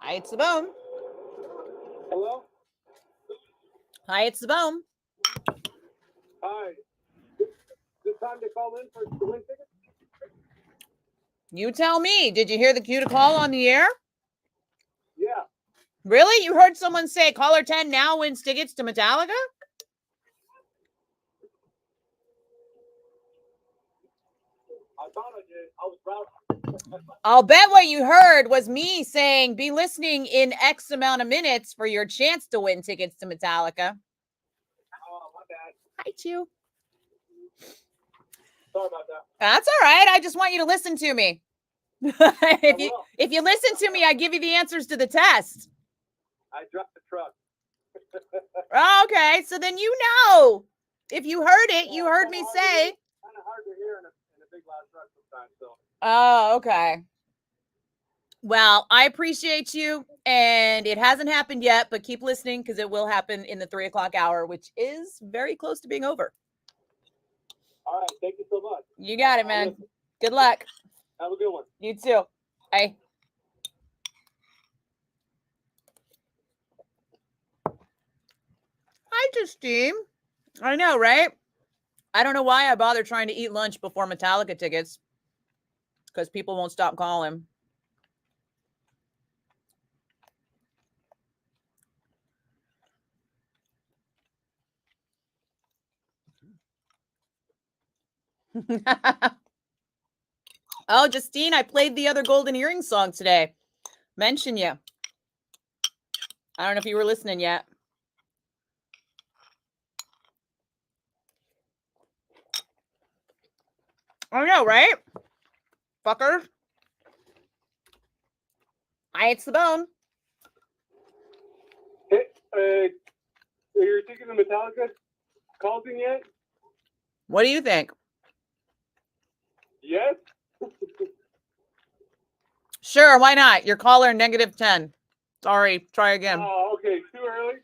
Hi, it's the Bone. Hello? Hi, it's the Bone. Hi. Is it time to call in for the win ticket? You tell me. Did you hear the cue to call on the air? Yeah. Really? You heard someone say caller 10 now wins tickets to Metallica? I thought I did. I was proud. I'll bet what you heard was me saying be listening in X amount of minutes for your chance to win tickets to Metallica. Oh, my bad. Hi, Chew. Sorry about that. That's all right. I just want you to listen to me. if you listen to me, I give you the answers to the test. I dropped the truck. Okay, so then you know. If you heard it, you heard me say. Kind of hard to hear in a big loud truck sometimes. So. Oh, okay. Well, I appreciate you, and it hasn't happened yet, but keep listening because it will happen in the 3 o'clock hour, which is very close to being over. All right, thank you so much. You got it, man. Good luck. Have a good one. You too. Bye. Hi, Justine. I know, right? I don't know why I bother trying to eat lunch before Metallica tickets because people won't stop calling. Oh, Justine, I played the other Golden Earring song today. Mention you. I don't know if you were listening yet. I know, right? Fuckers. It's the Bone. Hey, you're thinking of Metallica calling yet? What do you think? Yes. Sure, why not? Your caller -10. Sorry, try again. Oh, okay. Too early?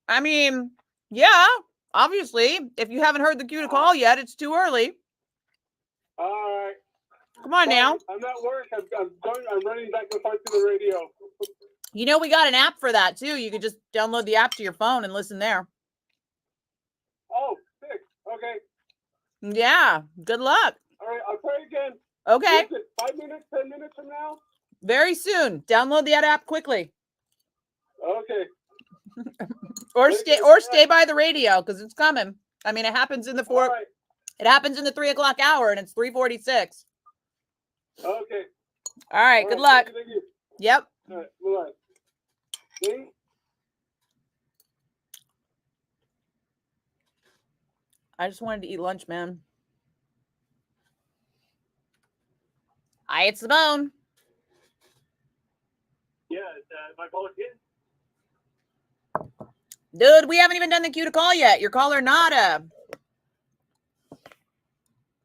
I mean, yeah, obviously. If you haven't heard the cue to call yet, it's too early. All right. Come on now. I'm at work. I'm running back and forth to the radio. You know, we got an app for that too. You could just download the app to your phone and listen there. Oh, sick. Okay. Yeah, good luck. All right, I'll try again. Okay. 5 minutes, 10 minutes from now? Very soon. Download that app quickly. Okay. Or stay by the radio because it's coming. I mean, it happens in the It happens in the 3 o'clock hour, and it's 3:46. Okay. All right. Good luck. Thank you. Yep. All right. Bye-bye. See? I just wanted to eat lunch, man. It's the Bone. Yeah, my caller again. Dude, we haven't even done the cue to call yet. Your caller nada.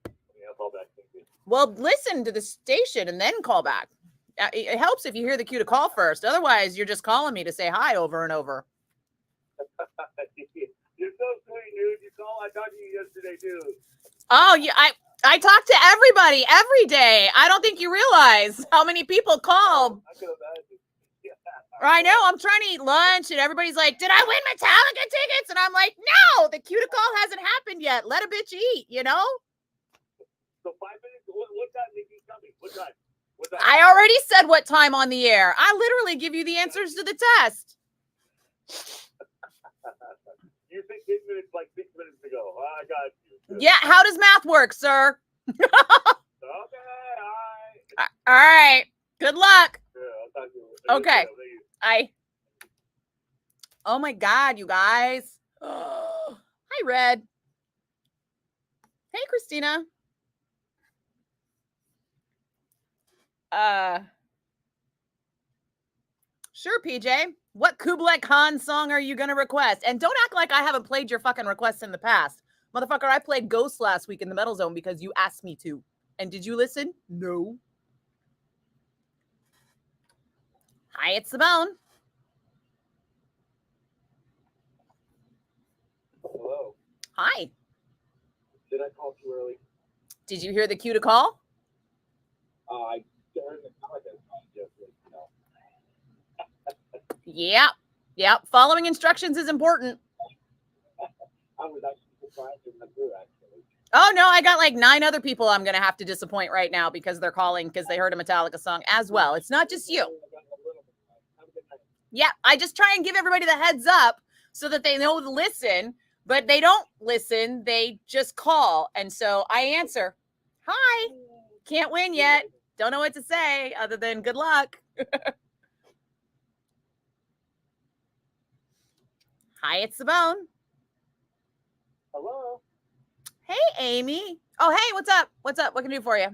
Yeah, I'll call back. Thank you. Well, listen to the station and then call back. It helps if you hear the cue to call first. Otherwise, you're just calling me to say hi over and over. You're so sweet, dude. You called. I talked to you yesterday, too. Oh, yeah. I talk to everybody every day. I don't think you realize how many people call. I could imagine. Yeah. I know. I'm trying to eat lunch, and everybody's like, "Did I win Metallica tickets?" And I'm like, "No, the cue to call hasn't happened yet. Let a bitch eat, you know." So 5 minutes. What time, Nikki? Tell me. What time? I already said what time on the air. I literally give you the answers to the test. You think 8 minutes like 6 minutes ago. I got you. Good. Yeah. How does math work, sir? Okay. All right. Good luck. Yeah, I'll talk to you. Okay. Oh my God, you guys. Oh. Hi, Red. Hey, Christina. Sure, PJ. What Kublai Khan song are you going to request? And don't act like I haven't played your fucking requests in the past. Motherfucker, I played Ghost last week in the Metal Zone because you asked me to. And did you listen? No. Hi, it's the Bone. Hello. Hi. Did I call too early? Did you hear the cue to call? I heard the Metallica song yesterday. No. Yep. Yep. Following instructions is important. I was actually surprised in the group, actually. Oh, no, I got like 9 other people I'm going to have to disappoint right now because they're calling because they heard a Metallica song as well. It's not just you. Yeah, I just try and give everybody the heads up so that they know to listen, but they don't listen. They just call. And so I answer, hi, can't win yet. Don't know what to say other than good luck. Hi, it's the bone. Hello. Hey, Amy. Oh, hey, what's up? What's up? What can I do for you?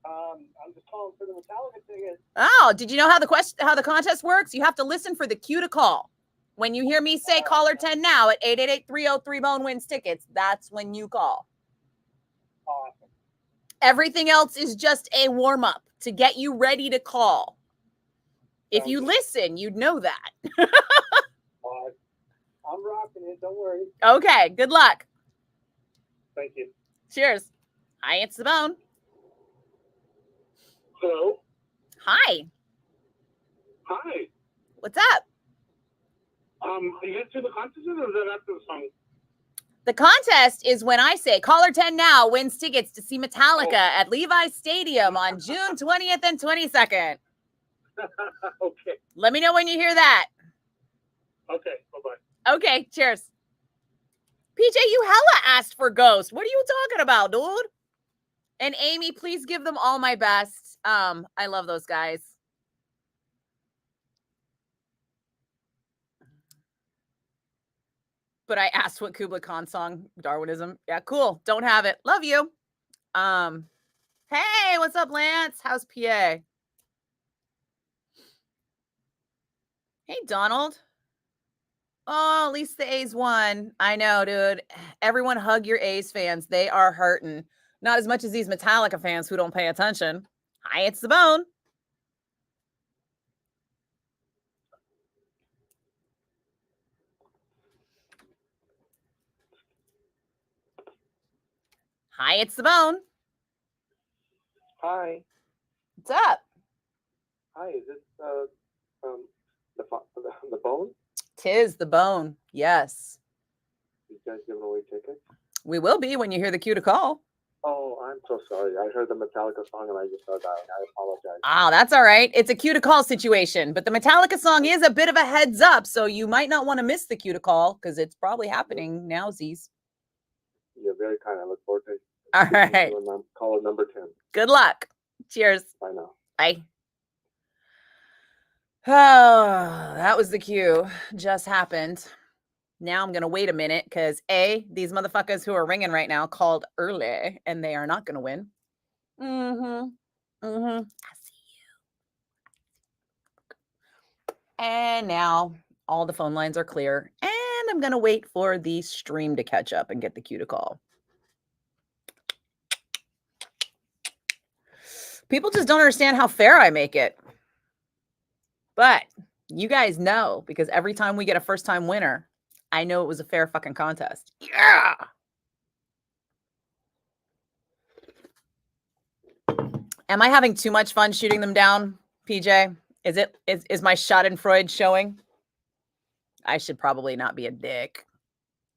I'm just calling for the Metallica ticket. Oh, did you know how the contest works? You have to listen for the cue to call. When you hear me say caller 10 now at 888-303-BONE wins tickets, that's when you call. Awesome. Everything else is just a warm-up to get you ready to call. If you listen, you'd know that. I'm rocking it. Don't worry. Okay, good luck. Thank you. Cheers. Hi, it's the bone. Hello. Hi. Hi. What's up? You guys do the contest or is that after the song? The contest is when I say caller 10 now wins tickets to see Metallica at Levi's Stadium on June 20th and 22nd. Okay. Let me know when you hear that. Okay. Bye-bye. Okay, cheers. PJ, you hella asked for Ghost. What are you talking about, dude? And Amy, please give them all my best. I love those guys. But I asked what Kubla Khan song, Darwinism. Yeah, cool. Don't have it. Love you. Hey, what's up, Lance? How's PA? Hey, Donald. Oh, at least the A's won. I know, dude. Everyone hug your A's fans. They are hurting. Not as much as these Metallica fans who don't pay attention. Hi, it's the bone. Hi, it's the bone. Hi. What's up? Hi. Is this the bone? Tis the bone. Yes. You guys giving away tickets? We will be when you hear the cue to call. Oh, I'm so sorry. I heard the Metallica song and I just started dying. I apologize. Oh, that's all right. It's a cue to call situation, but the Metallica song is a bit of a heads up, so you might not want to miss the cue to call because it's probably happening now, Z's. You're very kind. I look forward to it. All right. Caller number 10. Good luck. Cheers. Bye now. Bye. Oh, that was the cue. Just happened. Now I'm going to wait a minute because these motherfuckers who are ringing right now called early and they are not going to win. I see you. And now all the phone lines are clear and I'm going to wait for the stream to catch up and get the cue to call. People just don't understand how fair I make it. But you guys know because every time we get a first time winner, I know it was a fair fucking contest. Yeah. Am I having too much fun shooting them down, PJ? Is my Schadenfreude showing? I should probably not be a dick.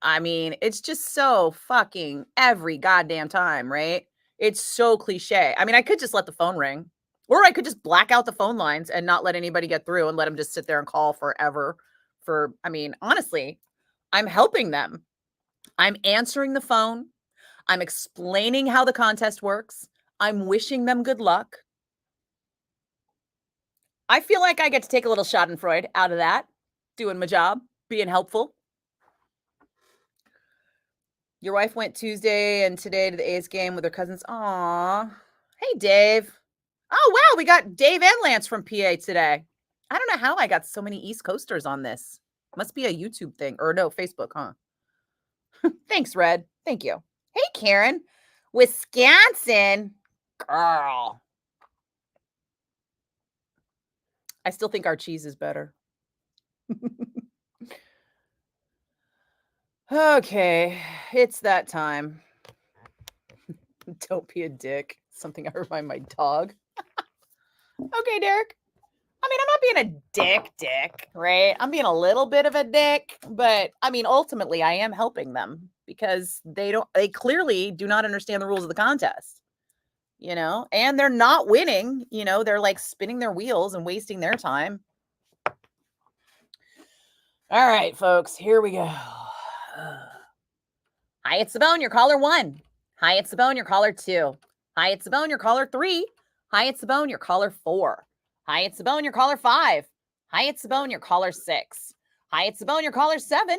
I mean, it's just so fucking every goddamn time, right? It's so cliche. I mean, I could just let the phone ring. Or I could just black out the phone lines and not let anybody get through and let them just sit there and call forever. Honestly, I'm helping them. I'm answering the phone. I'm explaining how the contest works. I'm wishing them good luck. I feel like I get to take a little Schadenfreude out of that, doing my job, being helpful. Your wife went Tuesday and today to the A's game with her cousins. Aw. Hey, Dave. Oh, wow. We got Dave and Lance from PA today. I don't know how I got so many East Coasters on this. Must be a YouTube thing. Or no, Facebook, huh? Thanks, Red. Thank you. Hey, Karen. Wisconsin. Girl. I still think our cheese is better. Okay, it's that time. Don't be a dick. Something I heard by my dog. Okay, Derek. I mean, I'm not being a dick, right? I'm being a little bit of a dick, but I mean, ultimately, I am helping them because they clearly do not understand the rules of the contest, and they're not winning, they're like spinning their wheels and wasting their time. All right, folks, here we go. Hi, it's Sabone, your caller 1. Hi, it's Sabone, your caller 2. Hi, it's Sabone, your caller 3. Hi, it's Sabone, your caller 4. Hi, it's Sabone, your caller 5. Hi, it's Sabone, your caller 6. Hi, it's Sabone, your caller 7.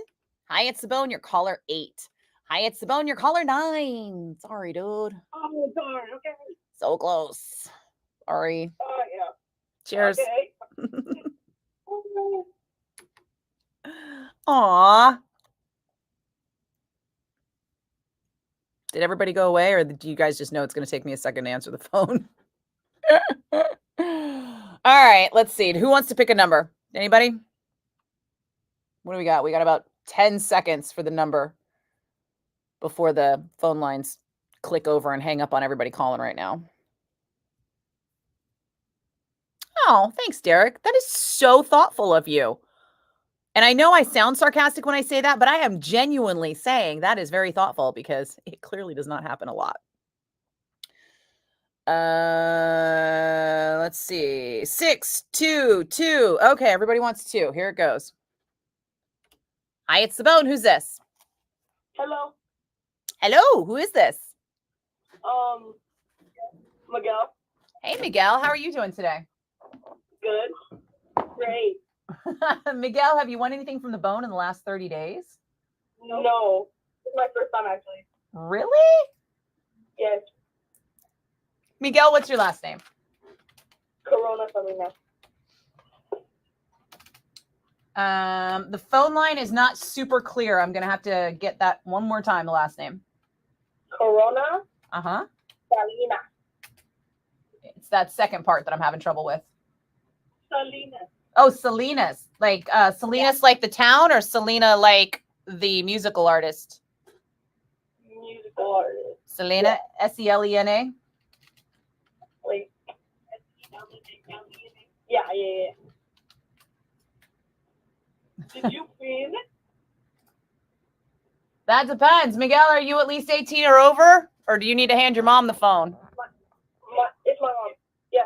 Hi, it's Sabone, your caller 8. Hi, it's Sabone, your caller 9. Sorry, dude. Oh, darn. Okay. So close. Sorry. Oh, yeah. Cheers. Okay. Aw. Did everybody go away, or do you guys just know it's going to take me a second to answer the phone? All right, let's see. Who wants to pick a number? Anybody? What do we got? We got about 10 seconds for the number before the phone lines click over and hang up on everybody calling right now. Oh, thanks, Derek. That is so thoughtful of you. And I know I sound sarcastic when I say that, but I am genuinely saying that is very thoughtful because it clearly does not happen a lot. Let's see. 6, 2, 2. Okay, everybody wants 2. Here it goes. Hi, it's Sabone. Who's this? Hello. Hello, who is this? Miguel. Hey, Miguel. How are you doing today? Good. Great. Miguel, have you won anything from the bone in the last 30 days? No. It's my first time, actually. Really? Yes. Miguel, what's your last name? Corona Salina. The phone line is not super clear. I'm going to have to get that one more time, the last name. Corona Uh-huh. Salina. It's that second part that I'm having trouble with. Salina. Oh, Salinas. Like Salinas, like the town, or Selena like the musical artist? Musical artist. Selena, Selena? Wait. Yeah. Did you win? That depends. Miguel, are you at least 18 or over? Or do you need to hand your mom the phone? It's my mom. Yeah.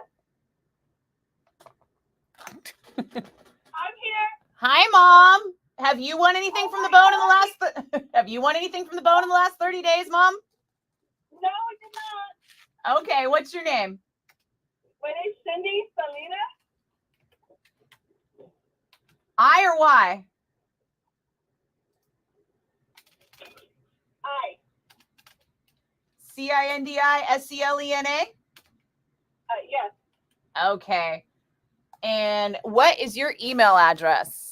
I'm here. Hi, Mom. Have you won anything from the bone in the last Have you won anything from the bone in the last 30 days, Mom? No, I did not. Okay, what's your name? My name's Cindy Salina. I or Y? I. Cindisclena? Yes. Okay. And what is your email address?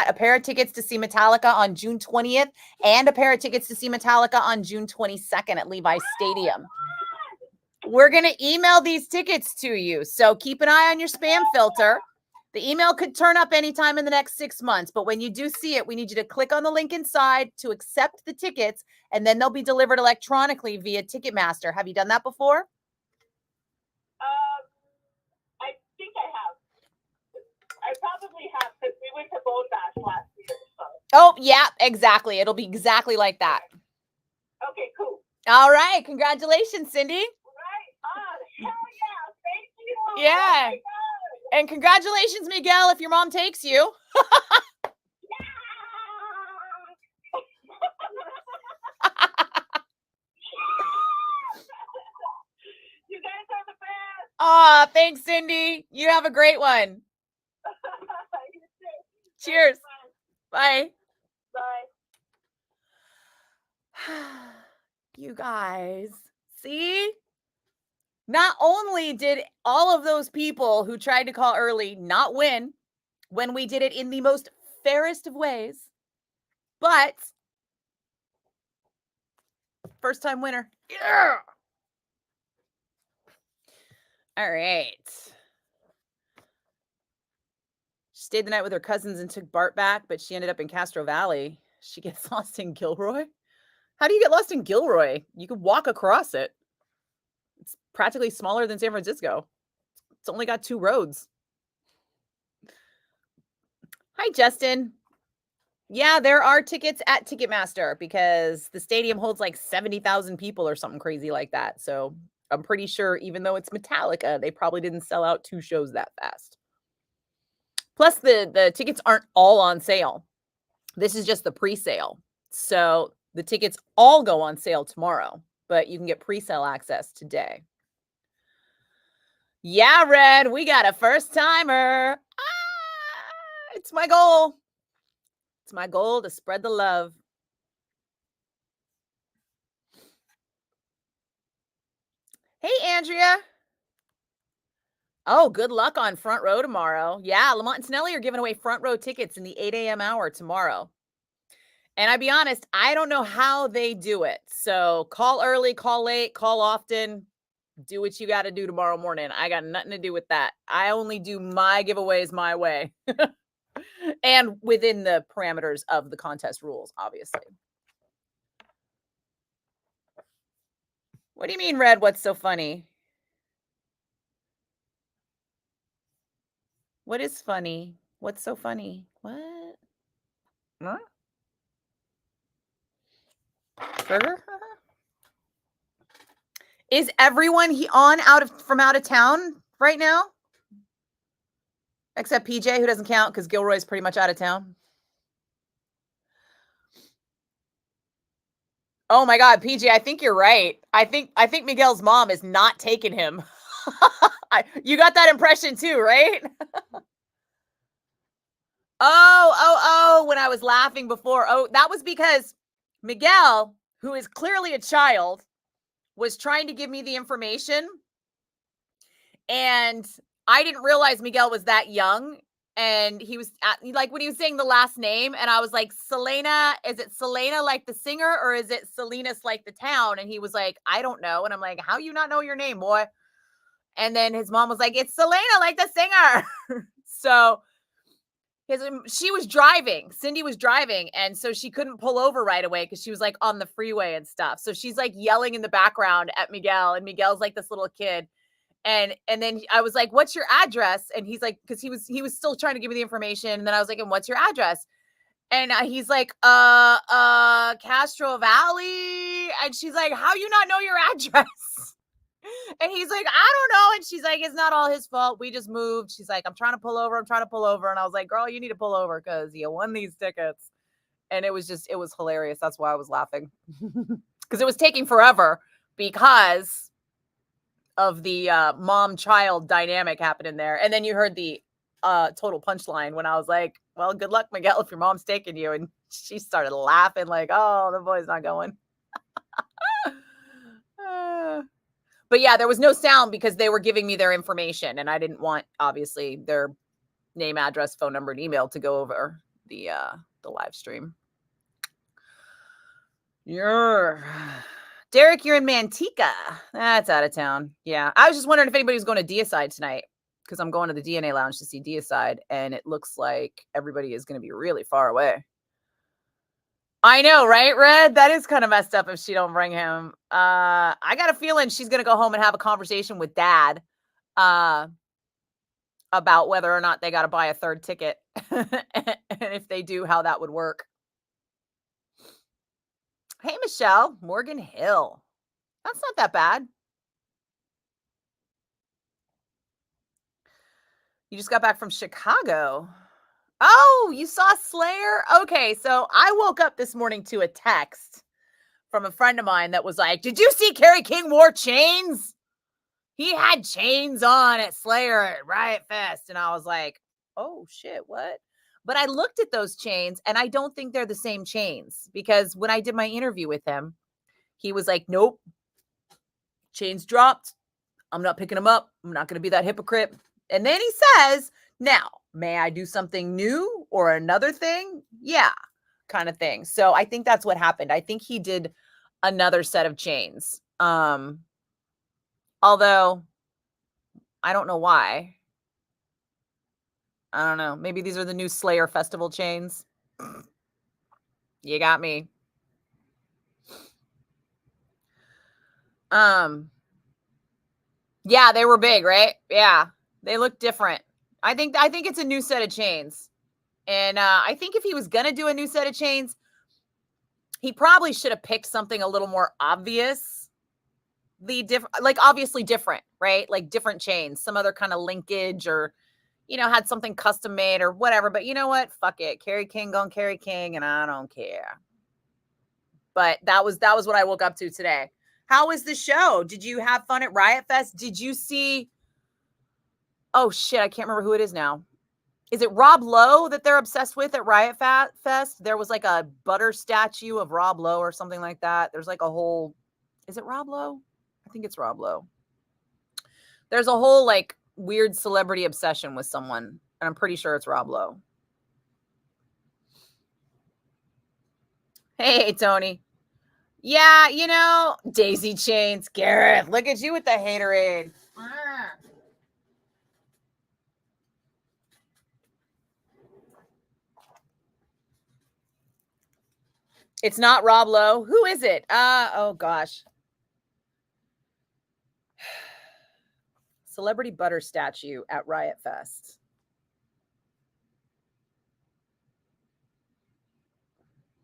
a pair of tickets to see Metallica on June 20th and a pair of tickets to see Metallica on June 22nd at Levi's Stadium. We're going to email these tickets to you, so keep an eye on your spam filter. The email could turn up anytime in the next 6 months, but when you do see it, we need you to click on the link inside to accept the tickets, and then they'll be delivered electronically via Ticketmaster. Have you done that before? I think I have. I probably have, because we went to Bone Bash last year. So. Oh, yeah, exactly. It'll be exactly like that. Okay, cool. All right. Congratulations, Cindy. Right. Hell yeah. Thank you. Yeah. Oh, and congratulations, Miguel, if your mom takes you. You guys are the best. Aw, thanks, Cindy. You have a great one. Cheers. Bye. Bye. You guys, see? Not only did all of those people who tried to call early not win when we did it in the most fairest of ways, but first time winner. Yeah. All right. She stayed the night with her cousins and took Bart back, but she ended up in Castro Valley. She gets lost in Gilroy. How do you get lost in Gilroy? You could walk across it. It's practically smaller than San Francisco. It's only got 2 roads. Hi, Justin. Yeah, there are tickets at Ticketmaster because the stadium holds like 70,000 people or something crazy like that. So I'm pretty sure even though it's Metallica, they probably didn't sell out 2 shows that fast. Plus, the tickets aren't all on sale. This is just the pre-sale. So the tickets all go on sale tomorrow, but you can get pre-sale access today. Yeah, Red, we got a first-timer. It's my goal. It's my goal to spread the love. Hey, Andrea. Oh, good luck on front row tomorrow. Yeah, Lamont and Snelly are giving away front row tickets in the 8 a.m. hour tomorrow. And I'll be honest, I don't know how they do it. So call early, call late, call often. Do what you got to do tomorrow morning. I got nothing to do with that. I only do my giveaways my way. And within the parameters of the contest rules, obviously. What do you mean, Red? What's so funny? What is funny? What's so funny? What? Huh? Is everyone from out of town right now? Except PJ, who doesn't count because Gilroy's pretty much out of town. Oh my God, PJ, I think you're right. I think Miguel's mom is not taking him. You got that impression too, right? Oh, when I was laughing before. Oh, that was because Miguel, who is clearly a child, was trying to give me the information. And I didn't realize Miguel was that young. And he was like when he was saying the last name, and I was like, Selena, is it Selena like the singer, or is it Salinas like the town? And he was like, I don't know. And I'm like, how you not know your name, boy? And then his mom was like, it's Selena like the singer. So she was driving. Cindy was driving, and so she couldn't pull over right away because she was like on the freeway and stuff. So she's like yelling in the background at Miguel, and Miguel's like this little kid. And then I was like, what's your address? And he's like, because he was still trying to give me the information. And then I was like, and what's your address? And he's like, Castro Valley. And she's like, how you not know your address? And he's like, I don't know. And she's like, it's not all his fault. We just moved. She's like, I'm trying to pull over. And I was like, girl, you need to pull over because you won these tickets. And it was hilarious. That's why I was laughing. Because it was taking forever because of the mom-child dynamic happening there. And then you heard the total punchline when I was like, well, good luck, Miguel, if your mom's taking you. And she started laughing like, oh, the boy's not going. But yeah, there was no sound because they were giving me their information. And I didn't want, obviously, their name, address, phone number, and email to go over the live stream. Derek, you're in Manteca. That's out of town. Yeah. I was just wondering if anybody was going to Deicide tonight, because I'm going to the DNA Lounge to see Deicide, and it looks like everybody is going to be really far away. I know, right, Red? That is kind of messed up if she don't bring him. I got a feeling she's going to go home and have a conversation with Dad about whether or not they got to buy a third ticket. And if they do, how that would work. Hey, Michelle, Morgan Hill. That's not that bad. You just got back from Chicago. Oh, you saw Slayer? Okay, so I woke up this morning to a text from a friend of mine that was like, did you see Kerry King wore chains? He had chains on at Slayer at Riot Fest. And I was like, oh, shit, what? But I looked at those chains, and I don't think they're the same chains, because when I did my interview with him, he was like, nope, chains dropped. I'm not picking them up. I'm not going to be that hypocrite. And then he says, now, may I do something new or another thing? Yeah, kind of thing. So I think that's what happened. I think he did another set of chains. Although I don't know why. I don't know. Maybe these are the new Slayer Festival chains. You got me. Yeah, they were big, right? Yeah, they look different. I think it's a new set of chains. And I think if he was going to do a new set of chains, he probably should have picked something a little more obvious. Like obviously different, right? Like different chains, some other kind of linkage, or, you know, had something custom made or whatever. But you know what? Fuck it. Kerry King gonna Kerry King, and I don't care. But that was what I woke up to today. How was the show? Did you have fun at Riot Fest? Did you see? Oh shit, I can't remember who it is now. Is it Rob Lowe that they're obsessed with at Riot Fest? There was like a butter statue of Rob Lowe or something like that. There's like a whole, is it Rob Lowe? I think it's Rob Lowe. There's a whole like weird celebrity obsession with someone, and I'm pretty sure it's Rob Lowe. Hey, Tony. Yeah, you know, daisy chains. Gareth, look at you with the haterade. It's not Rob Lowe. Who is it? Oh gosh. Celebrity butter statue at Riot Fest.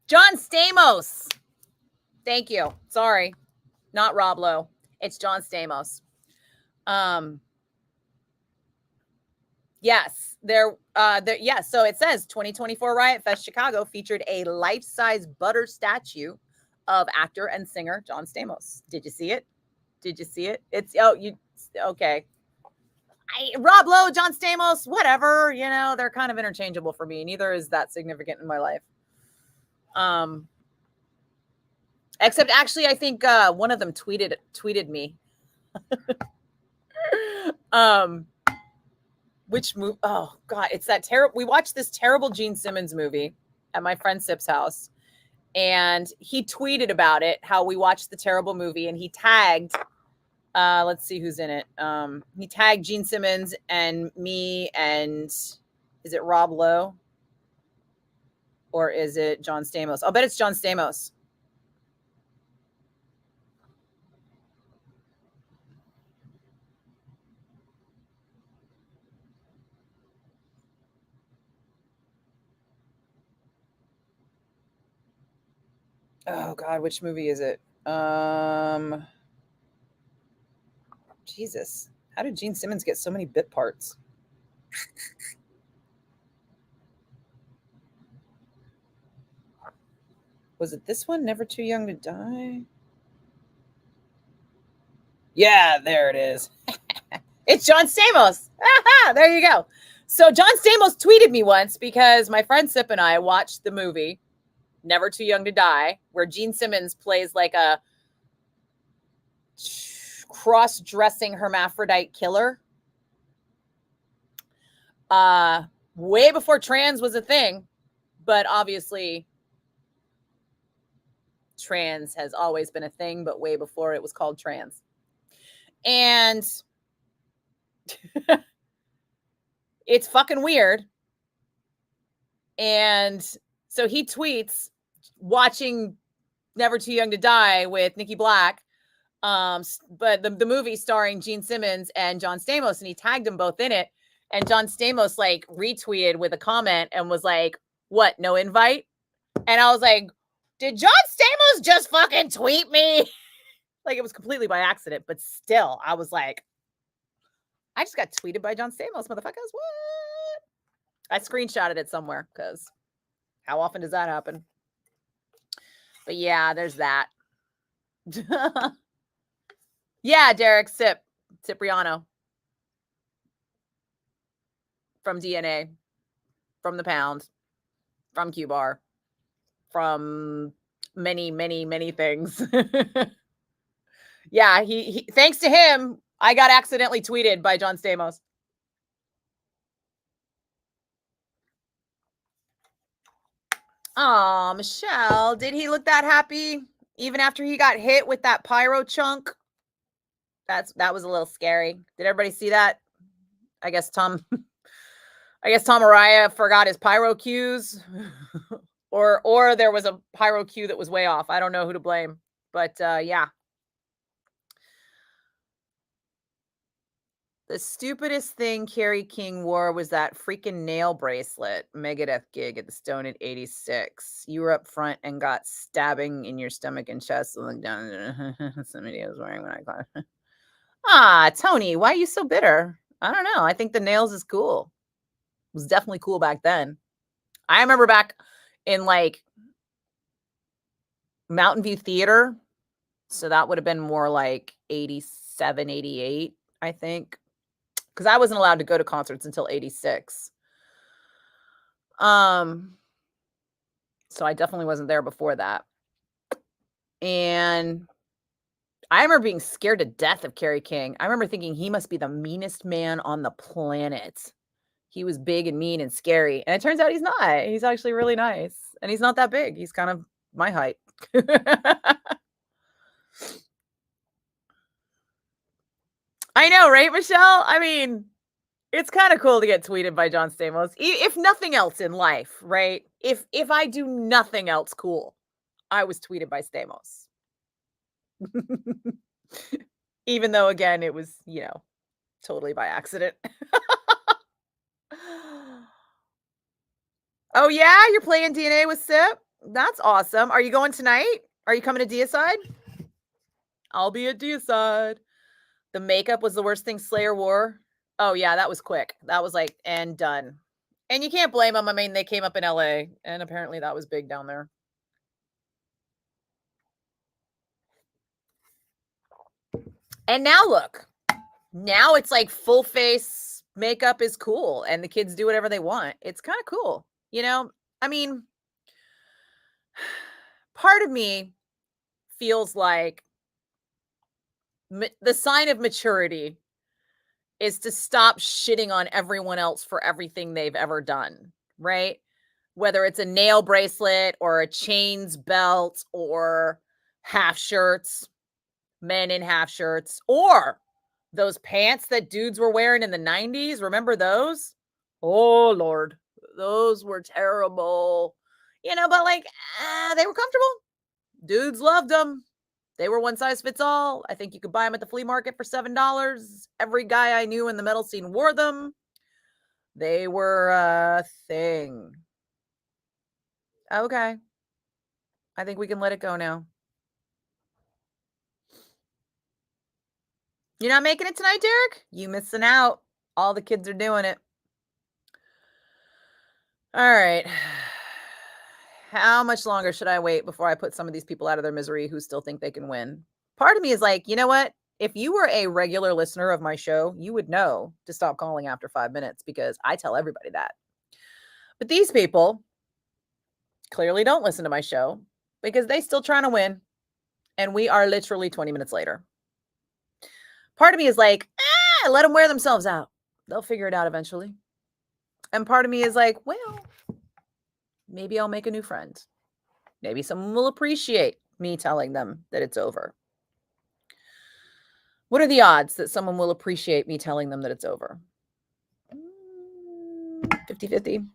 John Stamos. Thank you. Sorry. Not Rob Lowe. It's John Stamos. Yes, yes. So it says 2024 Riot Fest Chicago featured a life-size butter statue of actor and singer John Stamos. Did you see it? Did you see it? It's okay. Rob Lowe, John Stamos, whatever. You know, they're kind of interchangeable for me. Neither is that significant in my life. Except actually, I think one of them tweeted me. Which movie? Oh God, it's that terrible. We watched this terrible Gene Simmons movie at my friend Sip's house, and he tweeted about it. How we watched the terrible movie, and he tagged. Let's see who's in it. He tagged Gene Simmons and me, and is it Rob Lowe or is it John Stamos? I'll bet it's John Stamos. Oh God, which movie is it? Jesus, how did Gene Simmons get so many bit parts? Was it this one? Never Too Young to Die? Yeah, there it is. It's John Stamos. Aha, there you go. So John Stamos tweeted me once because my friend Sip and I watched the movie Never Too Young to Die, where Gene Simmons plays like a cross-dressing hermaphrodite killer. Way before trans was a thing, But obviously, trans has always been a thing, but way before it was called trans. And it's fucking weird. And so he tweets watching Never Too Young to Die with Nikki Blakk, but the movie starring Gene Simmons and John Stamos, and he tagged them both in it. And John Stamos like retweeted with a comment and was like, "What? No invite?" And I was like, "Did John Stamos just fucking tweet me?" Like it was completely by accident, but still, I was like, "I just got tweeted by John Stamos, motherfuckers! What?" I screenshotted it somewhere because how often does that happen? But yeah, there's that. Yeah, Derek Cipriano from DNA, from the Pound, from Q-Bar, from many, many, many things. Yeah, he thanks to him, I got accidentally tweeted by John Stamos. Oh, Michelle, did he look that happy even after he got hit with that pyro chunk? That was a little scary. Did everybody see that? I guess Tom Araya forgot his pyro cues. or there was a pyro cue that was way off. I don't know who to blame. But yeah. The stupidest thing Carrie King wore was that freaking nail bracelet Megadeth gig at the Stone at 86. You were up front and got stabbing in your stomach and chest. Look down. Somebody was wearing when I got. Ah, Tony, why are you so bitter? I don't know. I think the nails is cool. It was definitely cool back then. I remember back in like Mountain View Theater. So that would have been more like 87, 88, I think. Because I wasn't allowed to go to concerts until 86. So I definitely wasn't there before that. And I remember being scared to death of Kerry King. I remember thinking he must be the meanest man on the planet. He was big and mean and scary. And it turns out he's not. He's actually really nice. And he's not that big. He's kind of my height. I know, right, Michelle? I mean, it's kind of cool to get tweeted by John Stamos. If nothing else in life, right? If I do nothing else cool, I was tweeted by Stamos. Even though, again, it was, totally by accident. Oh, yeah? You're playing DNA with Sip? That's awesome. Are you going tonight? Are you coming to Deicide? I'll be at Deicide. The makeup was the worst thing Slayer wore. Oh, yeah, that was quick. That was like, and done. And you can't blame them. I mean, they came up in LA, and apparently that was big down there. And now look. Now it's like full face makeup is cool, and the kids do whatever they want. It's kind of cool. I mean, part of me feels like the sign of maturity is to stop shitting on everyone else for everything they've ever done, right? Whether it's a nail bracelet or a chains belt or half shirts, men in half shirts, or those pants that dudes were wearing in the 90s. Remember those? Oh, Lord. Those were terrible. But like, they were comfortable. Dudes loved them. They were one size fits all. I think you could buy them at the flea market for $7. Every guy I knew in the metal scene wore them. They were a thing. Okay. I think we can let it go now. You're not making it tonight, Derek? You missing out. All the kids are doing it. All right. How much longer should I wait before I put some of these people out of their misery who still think they can win? Part of me is like, you know what? If you were a regular listener of my show, you would know to stop calling after 5 minutes because I tell everybody that. But these people clearly don't listen to my show because they still trying to win. And we are literally 20 minutes later. Part of me is like, let them wear themselves out. They'll figure it out eventually. And part of me is like, well, Maybe I'll make a new friend. Maybe someone will appreciate me telling them that it's over. What are the odds that someone will appreciate me telling them that it's over? 50-50.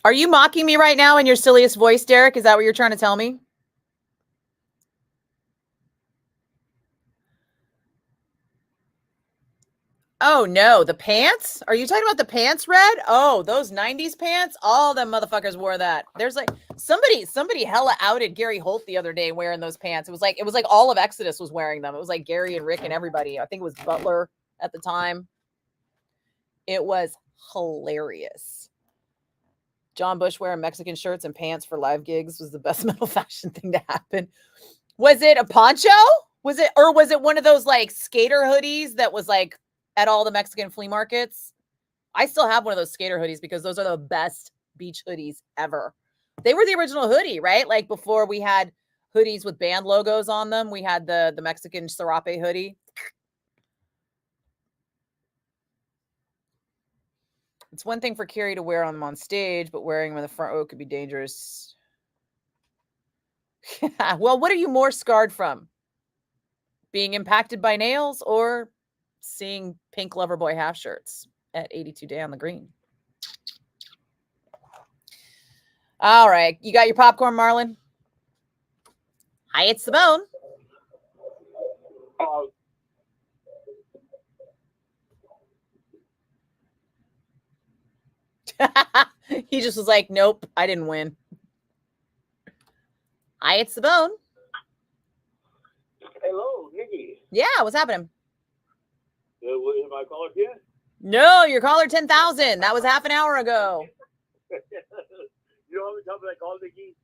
Are you mocking me right now in your silliest voice, Derek? Is that what you're trying to tell me? Oh no, the pants? Are you talking about the pants, Red? Oh, those 90s pants? All them motherfuckers wore that. There's like somebody hella outed Gary Holt the other day wearing those pants. It was like all of Exodus was wearing them. It was like Gary and Rick and everybody. I think it was Butler at the time. It was hilarious. John Bush wearing Mexican shirts and pants for live gigs was the best metal fashion thing to happen. Was it a poncho? Was it one of those like skater hoodies that was like at all the Mexican flea markets? I still have one of those skater hoodies because those are the best beach hoodies ever. They were the original hoodie, right? Like before we had hoodies with band logos on them, we had the Mexican serape hoodie. It's one thing for Carrie to wear them on stage, but wearing them in the front row could be dangerous. Well, what are you more scarred from? Being impacted by nails or seeing pink Loverboy half shirts at 82 Day on the Green? All right. You got your popcorn, Marlon? Hi, it's the bone. He just was like, nope, I didn't win. Hi, it's the bone. Hello, Nikki. Yeah, what's happening? Am I called yet? No, your caller 10,000. That was half an hour ago. You know how many times I called, Nikki?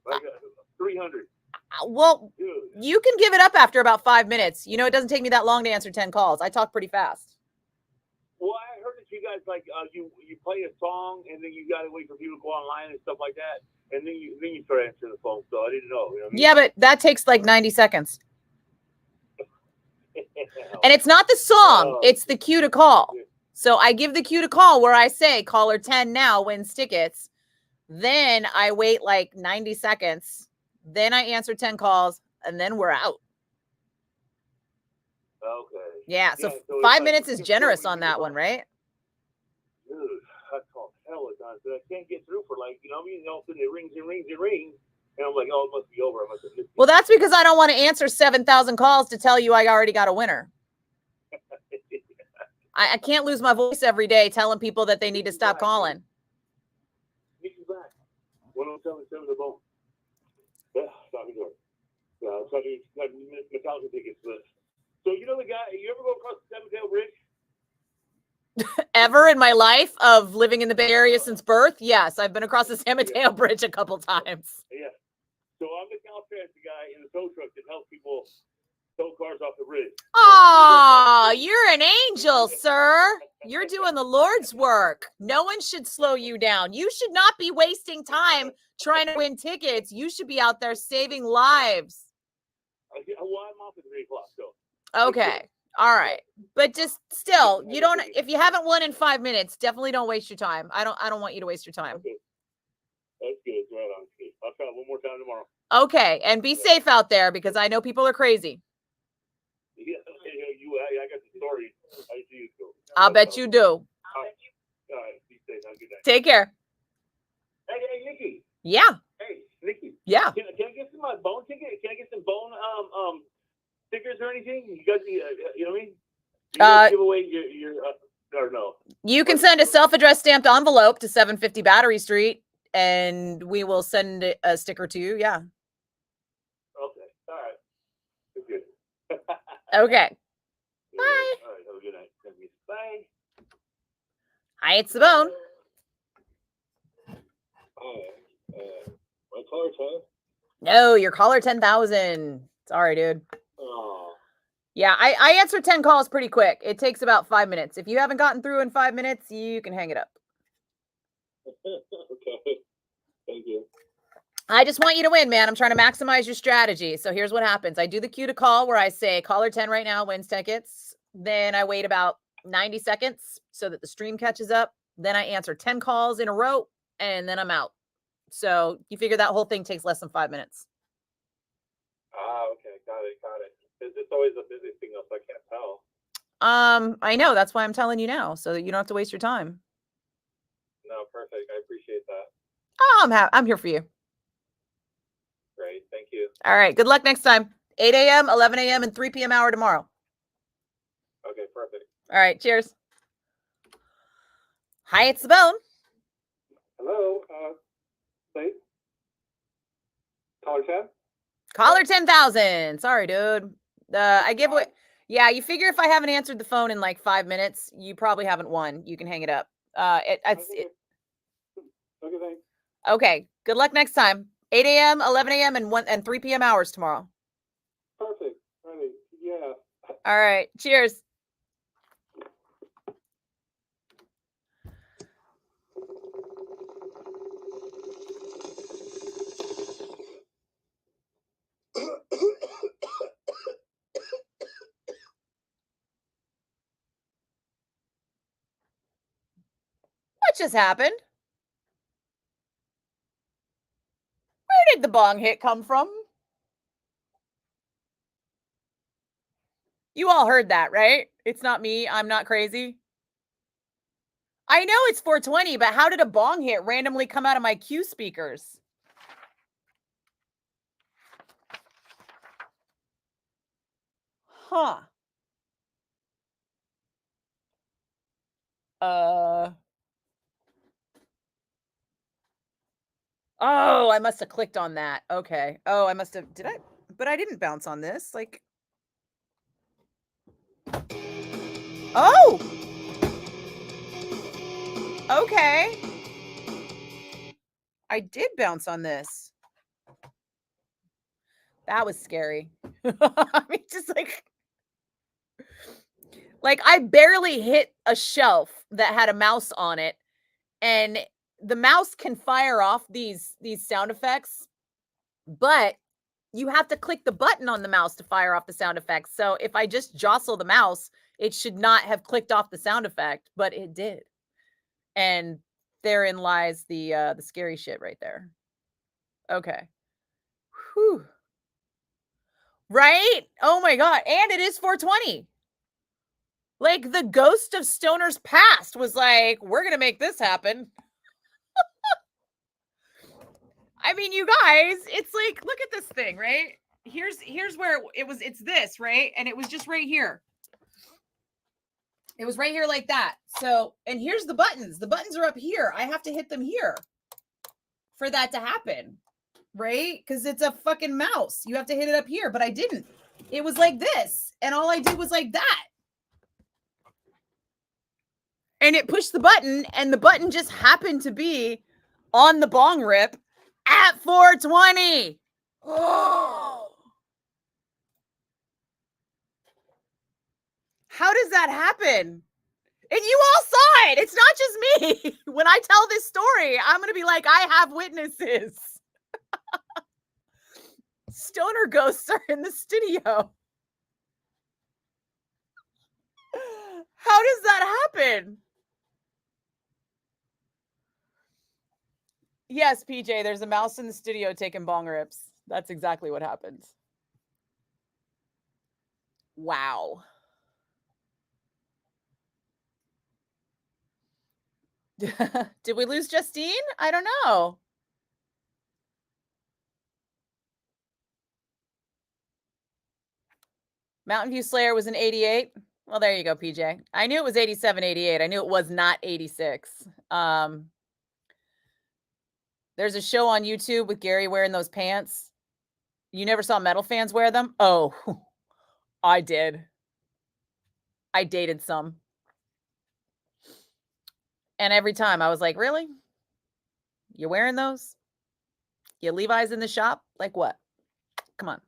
Like 300. Well, Dude. you can give it up after about 5 minutes. You know, it doesn't take me that long to answer 10 calls. I talk pretty fast. Well, I heard that you guys like you play a song and then you gotta wait for people to go online and stuff like that, and then you start answering the phone. So I didn't know. You know what I mean? Yeah, but that takes like 90 seconds. And it's not the song, it's the cue to call. So I give the cue to call where I say caller 10 now wins tickets. Then I wait like 90 seconds. Then I answer 10 calls and then we're out. Okay. Yeah, so so 5 minutes is generous on that one, right? Dude, I called hell of times, but I can't get through for like, you know what I mean? All of a sudden it rings and rings and rings. And I'm like, oh, it must be over. I must have missed it. Well, that's because I don't want to answer 7,000 calls to tell you I already got a winner. I can't lose my voice every day telling people that they need to stop calling. Nikki Blakk, 107.7 The Bone. Yeah, talking to her. Yeah, I'm talking Metallica tickets. But so you know the guy? You ever go across the Seven Tail Bridge? Ever in my life of living in the Bay Area since birth? Yes, I've been across the San Mateo Bridge a couple times. Yeah. So I'm the Caltrans guy in the tow truck that helps people tow cars off the bridge. Oh, you're an angel, sir. You're doing the Lord's work. No one should slow you down. You should not be wasting time trying to win tickets. You should be out there saving lives. Well, I'm off at 3 o'clock, so. Okay. All right. But just still, you don't, if you haven't won in 5 minutes, definitely don't waste your time. I don't want you to waste your time. Okay. That's good. Right on. I'll try one more time tomorrow. Okay. And be safe out there because I know people are crazy. Yeah, I got the story. I see you go. I'll bet you do. All right. Be safe. Have a good night. Take care. Hey, Nikki. Yeah. Hey, Nikki. Yeah. Can I get some bone ticket? Can I get some bone stickers or anything? You guys, you know what I mean? You guys give away your or no? You can send a self-addressed stamped envelope to 750 Battery Street, and we will send a sticker to you. Yeah. Okay. All right. That's good. Okay. Yeah. Bye. All right. Have a good night. Bye. Hi, it's the bone. My car's huh? No, your caller 10,000. Sorry, dude. Oh. Yeah, I answer 10 calls pretty quick. It takes about 5 minutes. If you haven't gotten through in 5 minutes, you can hang it up. Okay. Thank you. I just want you to win, man. I'm trying to maximize your strategy. So here's what happens. I do the cue to call where I say caller 10 right now wins tickets. Then I wait about 90 seconds so that the stream catches up. Then I answer 10 calls in a row and then I'm out. So you figure that whole thing takes less than 5 minutes. Okay. Got it. It's just always a busy signal, so I can't tell. I know. That's why I'm telling you now so that you don't have to waste your time. No, perfect. I appreciate that. Oh, I'm here for you. Great. Thank you. All right. Good luck next time. 8 a.m., 11 a.m., and 3 p.m. hour tomorrow. Okay, perfect. All right. Cheers. Hi, it's the bone. Hello. Please. Caller 10? Caller 10,000. Sorry, dude. I give away. Yeah, you figure if I haven't answered the phone in like 5 minutes, you probably haven't won. You can hang it up. Okay, thanks. Okay. Good luck next time. 8 a.m., 11 a.m., and 3 p.m. hours tomorrow. Perfect. Right. Yeah. All right. Cheers. What just happened? Where did the bong hit come from? You all heard that, right? It's not me. I'm not crazy. I know it's 420, but how did a bong hit randomly come out of my Q speakers? Huh. Oh, I must have clicked on that. Okay. Oh, I must have. Did I? But I didn't bounce on this. Like. Oh. Okay. I did bounce on this. That was scary. I mean, just like I barely hit a shelf that had a mouse on it, and the mouse can fire off these sound effects, but you have to click the button on the mouse to fire off the sound effects. So if I just jostle the mouse, it should not have clicked off the sound effect, but it did. And therein lies the scary shit right there. Okay. Whew. Right? Oh my God. And it is 420. Like the ghost of Stoner's past was like, we're going to make this happen. I mean, you guys, it's like, look at this thing, right? Here's where it's this, right? And it was just right here. It was right here like that. So, and here's the buttons. The buttons are up here. I have to hit them here for that to happen, right? Because it's a fucking mouse. You have to hit it up here, but I didn't. It was like this. And all I did was like that. And it pushed the button, and the button just happened to be on the bong rip at 420. Oh. How does that happen? And you all saw it. It's not just me. When I tell this story, I'm going to be like, I have witnesses. Stoner ghosts are in the studio. How does that happen? Yes, PJ, there's a mouse in the studio taking bong rips. That's exactly what happens. Wow. Did we lose Justine? I don't know. Mountain View Slayer was in 88. Well, there you go, PJ. I knew it was 87, 88. I knew it was not 86. There's a show on YouTube with Gary wearing those pants. You never saw metal fans wear them? Oh, I did. I dated some. And every time I was like, really? You're wearing those? You Levi's in the shop? Like what? Come on.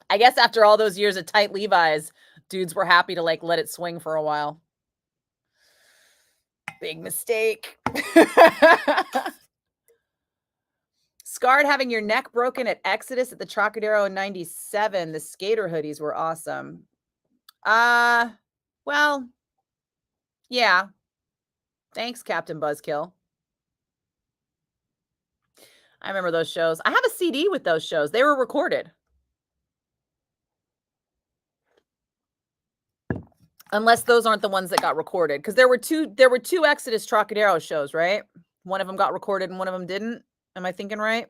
I guess after all those years of tight Levi's, dudes were happy to like let it swing for a while. Big mistake. Scarred having your neck broken at Exodus at the Trocadero in 97. The skater hoodies were awesome. Well, yeah. Thanks, Captain Buzzkill. I remember those shows. I have a CD with those shows. They were recorded. Unless those aren't the ones that got recorded. Because there were two Exodus Trocadero shows, right? One of them got recorded and one of them didn't. Am I thinking right?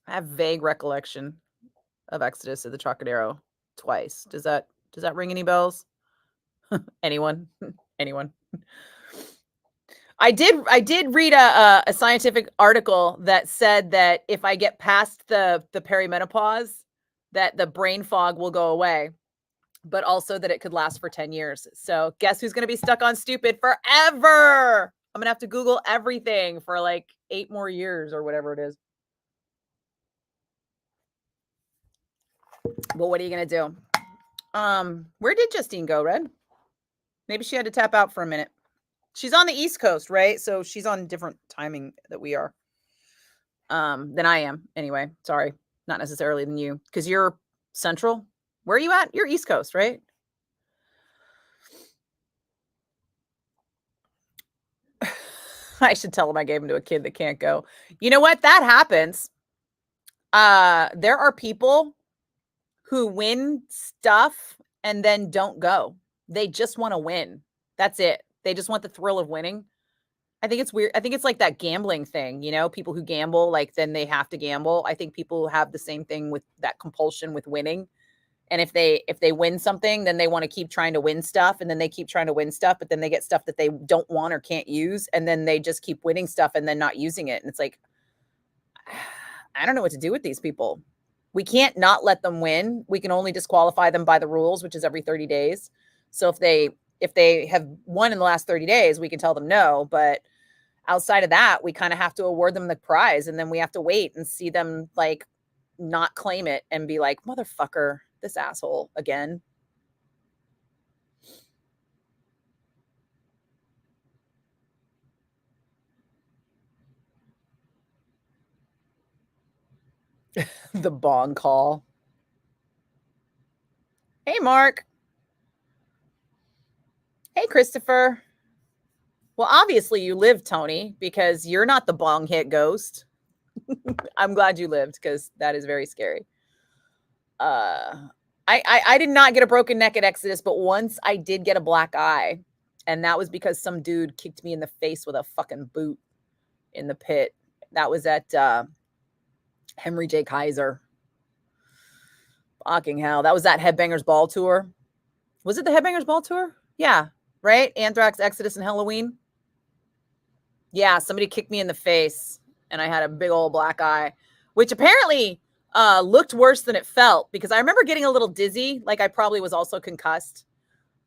I have vague recollection of Exodus at the Trocadero twice. Does that ring any bells? Anyone? Anyone? I did read a scientific article that said that if I get past the perimenopause, that the brain fog will go away, but also that it could last for 10 years. So guess who's going to be stuck on stupid forever? I'm going to have to Google everything for like 8 more years or whatever it is. Well, what are you going to do? Where did Justine go, Red? Maybe she had to tap out for a minute. She's on the East Coast, right? So she's on different timing that we are. Than I am. Anyway, sorry. Not necessarily than you. Because you're Central. Where are you at? You're East Coast, right? I should tell him I gave him to a kid that can't go. You know what? That happens. There are people who win stuff and then don't go. They just want to win. That's it. They just want the thrill of winning. I think it's weird. I think it's like that gambling thing, you know, people who gamble, like then they have to gamble. I think people have the same thing with that compulsion with winning. And if they win something, then they want to keep trying to win stuff, and then they keep trying to win stuff, but then they get stuff that they don't want or can't use, and then they just keep winning stuff and then not using it. And it's like, I don't know what to do with these people. We can't not let them win. We can only disqualify them by the rules, which is every 30 days. So if they have won in the last 30 days, we can tell them no, but outside of that, we kind of have to award them the prize, and then we have to wait and see them like not claim it and be like, motherfucker, this asshole again. The bong call. Hey, Mark. Hey, Christopher. Well, obviously you lived, Tony, because you're not the bong hit ghost. I'm glad you lived, because that is very scary. I did not get a broken neck at Exodus, but once I did get a black eye, and that was because some dude kicked me in the face with a fucking boot in the pit. That was at Henry J. Kaiser. Fucking hell. That was that Headbangers Ball tour. Was it the Headbangers Ball tour? Yeah, right? Anthrax, Exodus, and Halloween. Yeah, somebody kicked me in the face, and I had a big old black eye, which apparently looked worse than it felt, because I remember getting a little dizzy, like I probably was also concussed.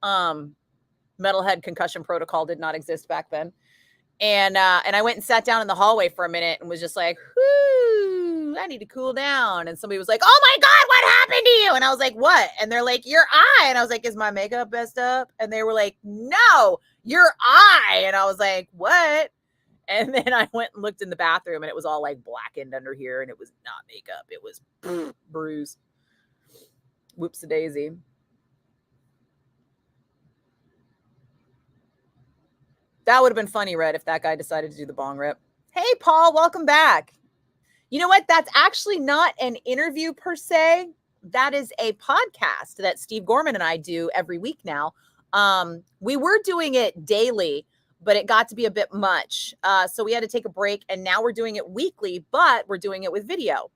Metalhead concussion protocol did not exist back then. And I went and sat down in the hallway for a minute and was just like, whoo, I need to cool down. And somebody was like, oh my God, what happened to you? And I was like, what? And they're like, your eye. And I was like, is my makeup messed up? And they were like, no, your eye. And I was like, what? And then I went and looked in the bathroom, and it was all like blackened under here, and it was not makeup. It was bruise. Whoops-a-daisy. That would have been funny, Red, if that guy decided to do the bong rip. Hey, Paul, welcome back. You know what? That's actually not an interview per se. That is a podcast that Steve Gorman and I do every week now. We were doing it daily, but it got to be a bit much. So we had to take a break, and now we're doing it weekly, but we're doing it with video.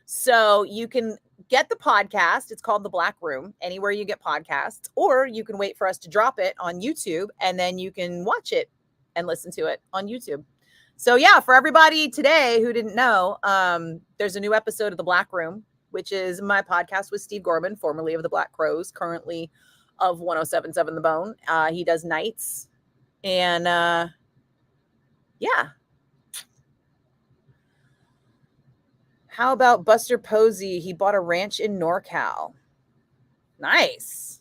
So you can get the podcast. It's called The Black Room, anywhere you get podcasts, or you can wait for us to drop it on YouTube, and then you can watch it and listen to it on YouTube. So yeah, for everybody today who didn't know, there's a new episode of The Black Room, which is my podcast with Steve Gorman, formerly of The Black Crows, currently of 107.7 The Bone. He does nights. And yeah. How about Buster Posey? He bought a ranch in NorCal. Nice.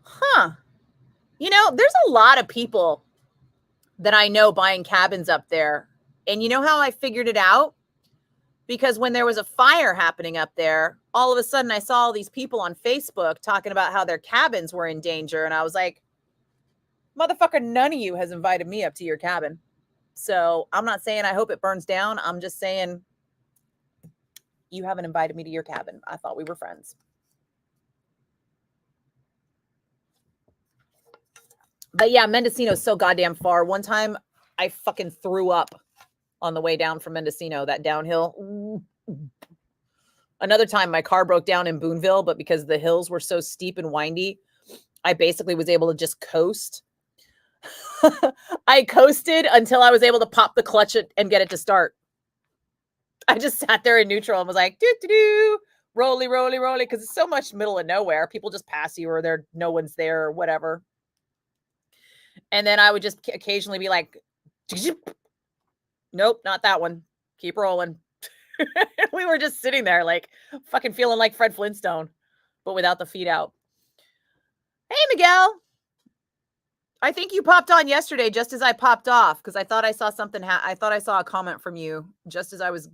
Huh. You know, there's a lot of people that I know buying cabins up there. And you know how I figured it out? Because when there was a fire happening up there, all of a sudden I saw all these people on Facebook talking about how their cabins were in danger. And I was like, motherfucker, none of you has invited me up to your cabin. So I'm not saying I hope it burns down. I'm just saying you haven't invited me to your cabin. I thought we were friends. But yeah, Mendocino's so goddamn far. One time I fucking threw up on the way down from Mendocino, that downhill. Ooh. Another time my car broke down in Boonville, but because the hills were so steep and windy, I basically was able to just coast. I coasted until I was able to pop the clutch and get it to start. I just sat there in neutral and was like, doo-doo-doo, rolly, rolly, rolly, because it's so much middle of nowhere. People just pass you or no one's there or whatever. And then I would just occasionally be like, nope, not that one. Keep rolling. We were just sitting there like fucking feeling like Fred Flintstone, but without the feet out. Hey, Miguel. I think you popped on yesterday just as I popped off because I thought I saw something. I thought I saw a comment from you just as I was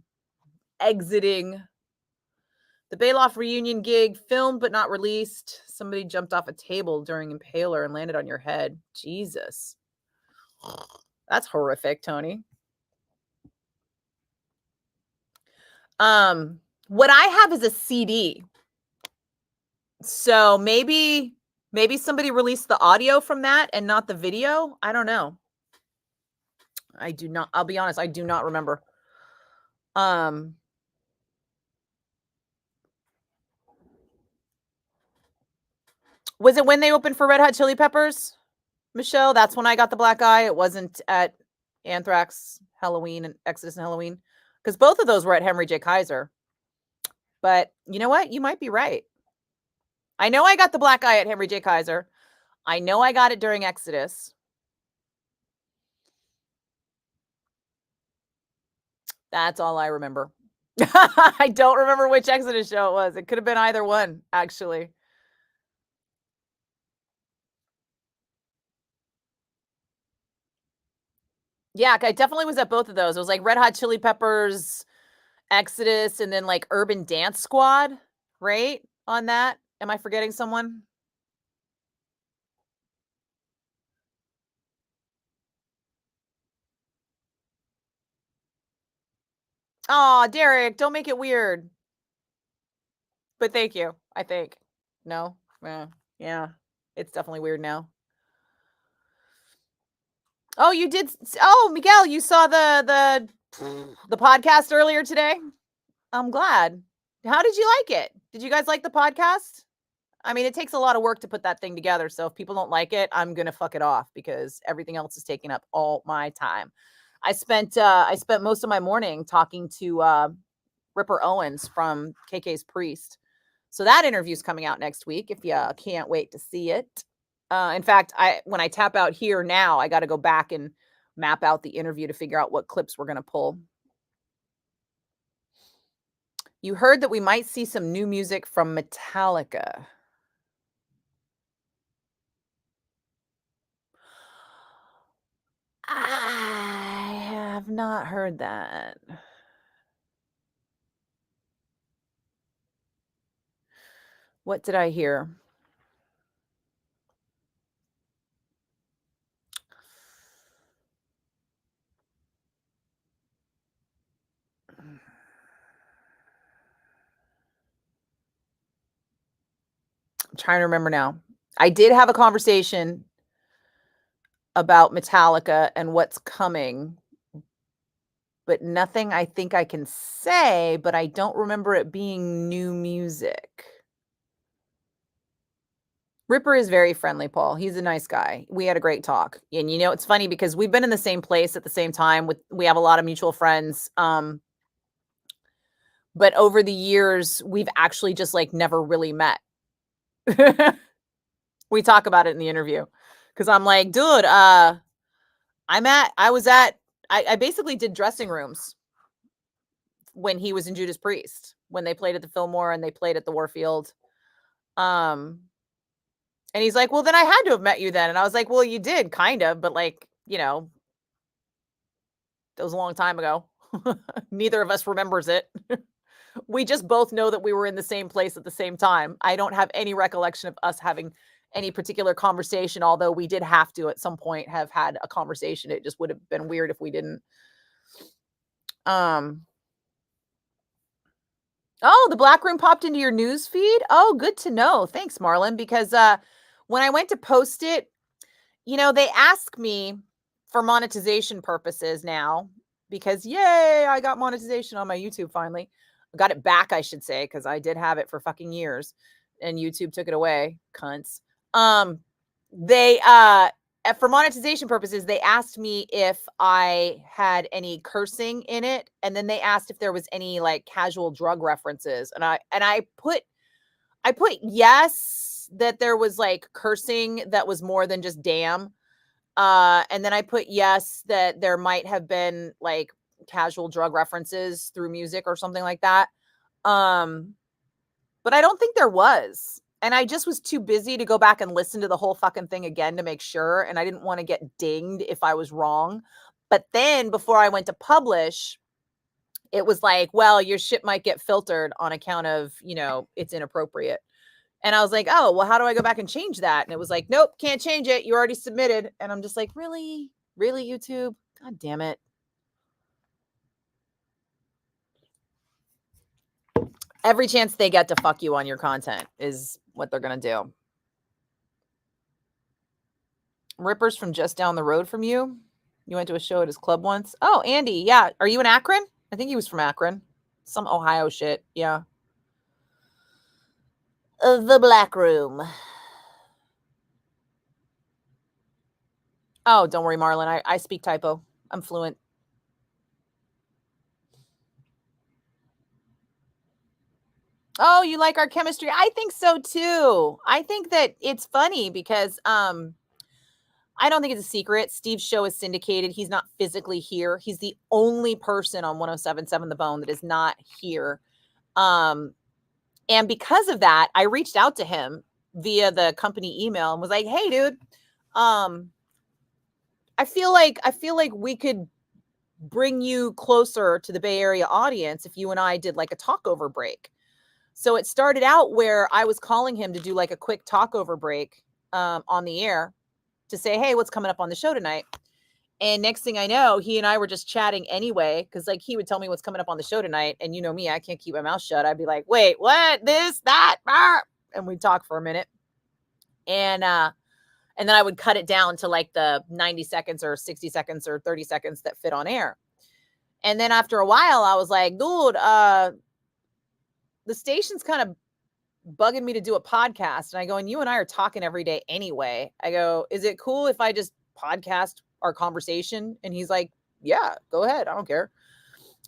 exiting the Bailoff reunion gig, filmed but not released. Somebody jumped off a table during Impaler and landed on your head. Jesus. That's horrific, Tony. What I have is a CD. So maybe somebody released the audio from that and not the video. I don't know. I do not. I'll be honest. I do not remember. Was it when they opened for Red Hot Chili Peppers, Michelle? That's when I got the black eye. It wasn't at Anthrax, Halloween, and Exodus and Halloween, because both of those were at Henry J. Kaiser. But you know what? You might be right. I know I got the black eye at Henry J. Kaiser. I know I got it during Exodus. That's all I remember. I don't remember which Exodus show it was. It could have been either one, actually. Yeah, I definitely was at both of those. It was like Red Hot Chili Peppers, Exodus, and then like Urban Dance Squad, right? On that. Am I forgetting someone? Oh, Derek, don't make it weird. But thank you, I think. No? Yeah. It's definitely weird now. Oh, you did. Oh, Miguel, you saw the podcast earlier today? I'm glad. How did you like it? Did you guys like the podcast? I mean, it takes a lot of work to put that thing together. So if people don't like it, I'm going to fuck it off because everything else is taking up all my time. I spent most of my morning talking to Ripper Owens from KK's Priest. So that interview is coming out next week if you can't wait to see it. In fact, when I tap out here now, I got to go back and map out the interview to figure out what clips we're going to pull. You heard that we might see some new music from Metallica. I have not heard that. What did I hear? I'm trying to remember now. I did have a conversation about Metallica and what's coming, but nothing I think I can say, but I don't remember it being new music. Ripper is very friendly, Paul. He's a nice guy. We had a great talk. And you know, it's funny because we've been in the same place at the same time we have a lot of mutual friends. But over the years, we've actually just like never really met. We talk about it in the interview because I'm like, dude, I basically did dressing rooms when he was in Judas Priest, when they played at the Fillmore and they played at the Warfield. And he's like, well, then I had to have met you then. And I was like, well, you did kind of, but like, you know, That was a long time ago. Neither of us remembers it. We just both know that we were in the same place at the same time. I don't have any recollection of us having any particular conversation, although we did have to at some point have had a conversation. It just would have been weird if we didn't. Oh, the Black Room popped into your news feed. Oh, good to know. Thanks, Marlon, because when I went to post it, they ask me for monetization purposes now because yay, I got monetization on my YouTube finally. I got it back, I should say, because I did have it for fucking years and YouTube took it away. Cunts. They for monetization purposes, they asked me if I had any cursing in it, and then they asked if there was any like casual drug references, and I put yes, that there was like cursing that was more than just damn. And then I put yes, that there might have been like casual drug references through music or something like that. But I don't think there was. And I just was too busy to go back and listen to the whole fucking thing again to make sure. And I didn't want to get dinged if I was wrong. But then before I went to publish, it was like, well, your shit might get filtered on account of, it's inappropriate. And I was like, oh, well, how do I go back and change that? And it was like, nope, can't change it. You already submitted. And I'm just like, really? Really, YouTube? God damn it. Every chance they get to fuck you on your content is what they're going to do. Rippers from just down the road from you. You went to a show at his club once. Oh, Andy. Yeah. Are you in Akron? I think he was from Akron. Some Ohio shit. Yeah. The Black Room. Oh, don't worry, Marlon. I speak typo. I'm fluent. Oh, you like our chemistry? I think so too. I think that it's funny because I don't think it's a secret. Steve's show is syndicated. He's not physically here. He's the only person on 107.7 The Bone that is not here. And because of that, I reached out to him via the company email and was like, "Hey, dude, I feel like we could bring you closer to the Bay Area audience if you and I did like a talkover break." So it started out where I was calling him to do like a quick talkover break on the air to say, hey, what's coming up on the show tonight? And next thing I know, he and I were just chatting anyway, because like he would tell me what's coming up on the show tonight. And you know me, I can't keep my mouth shut. I'd be like, wait, what? This, that, and we'd talk for a minute. And then I would cut it down to like the 90 seconds or 60 seconds or 30 seconds that fit on air. And then after a while, I was like, dude, the station's kind of bugging me to do a podcast. And I go, and you and I are talking every day anyway. I go, is it cool if I just podcast our conversation? And he's like, yeah, go ahead. I don't care.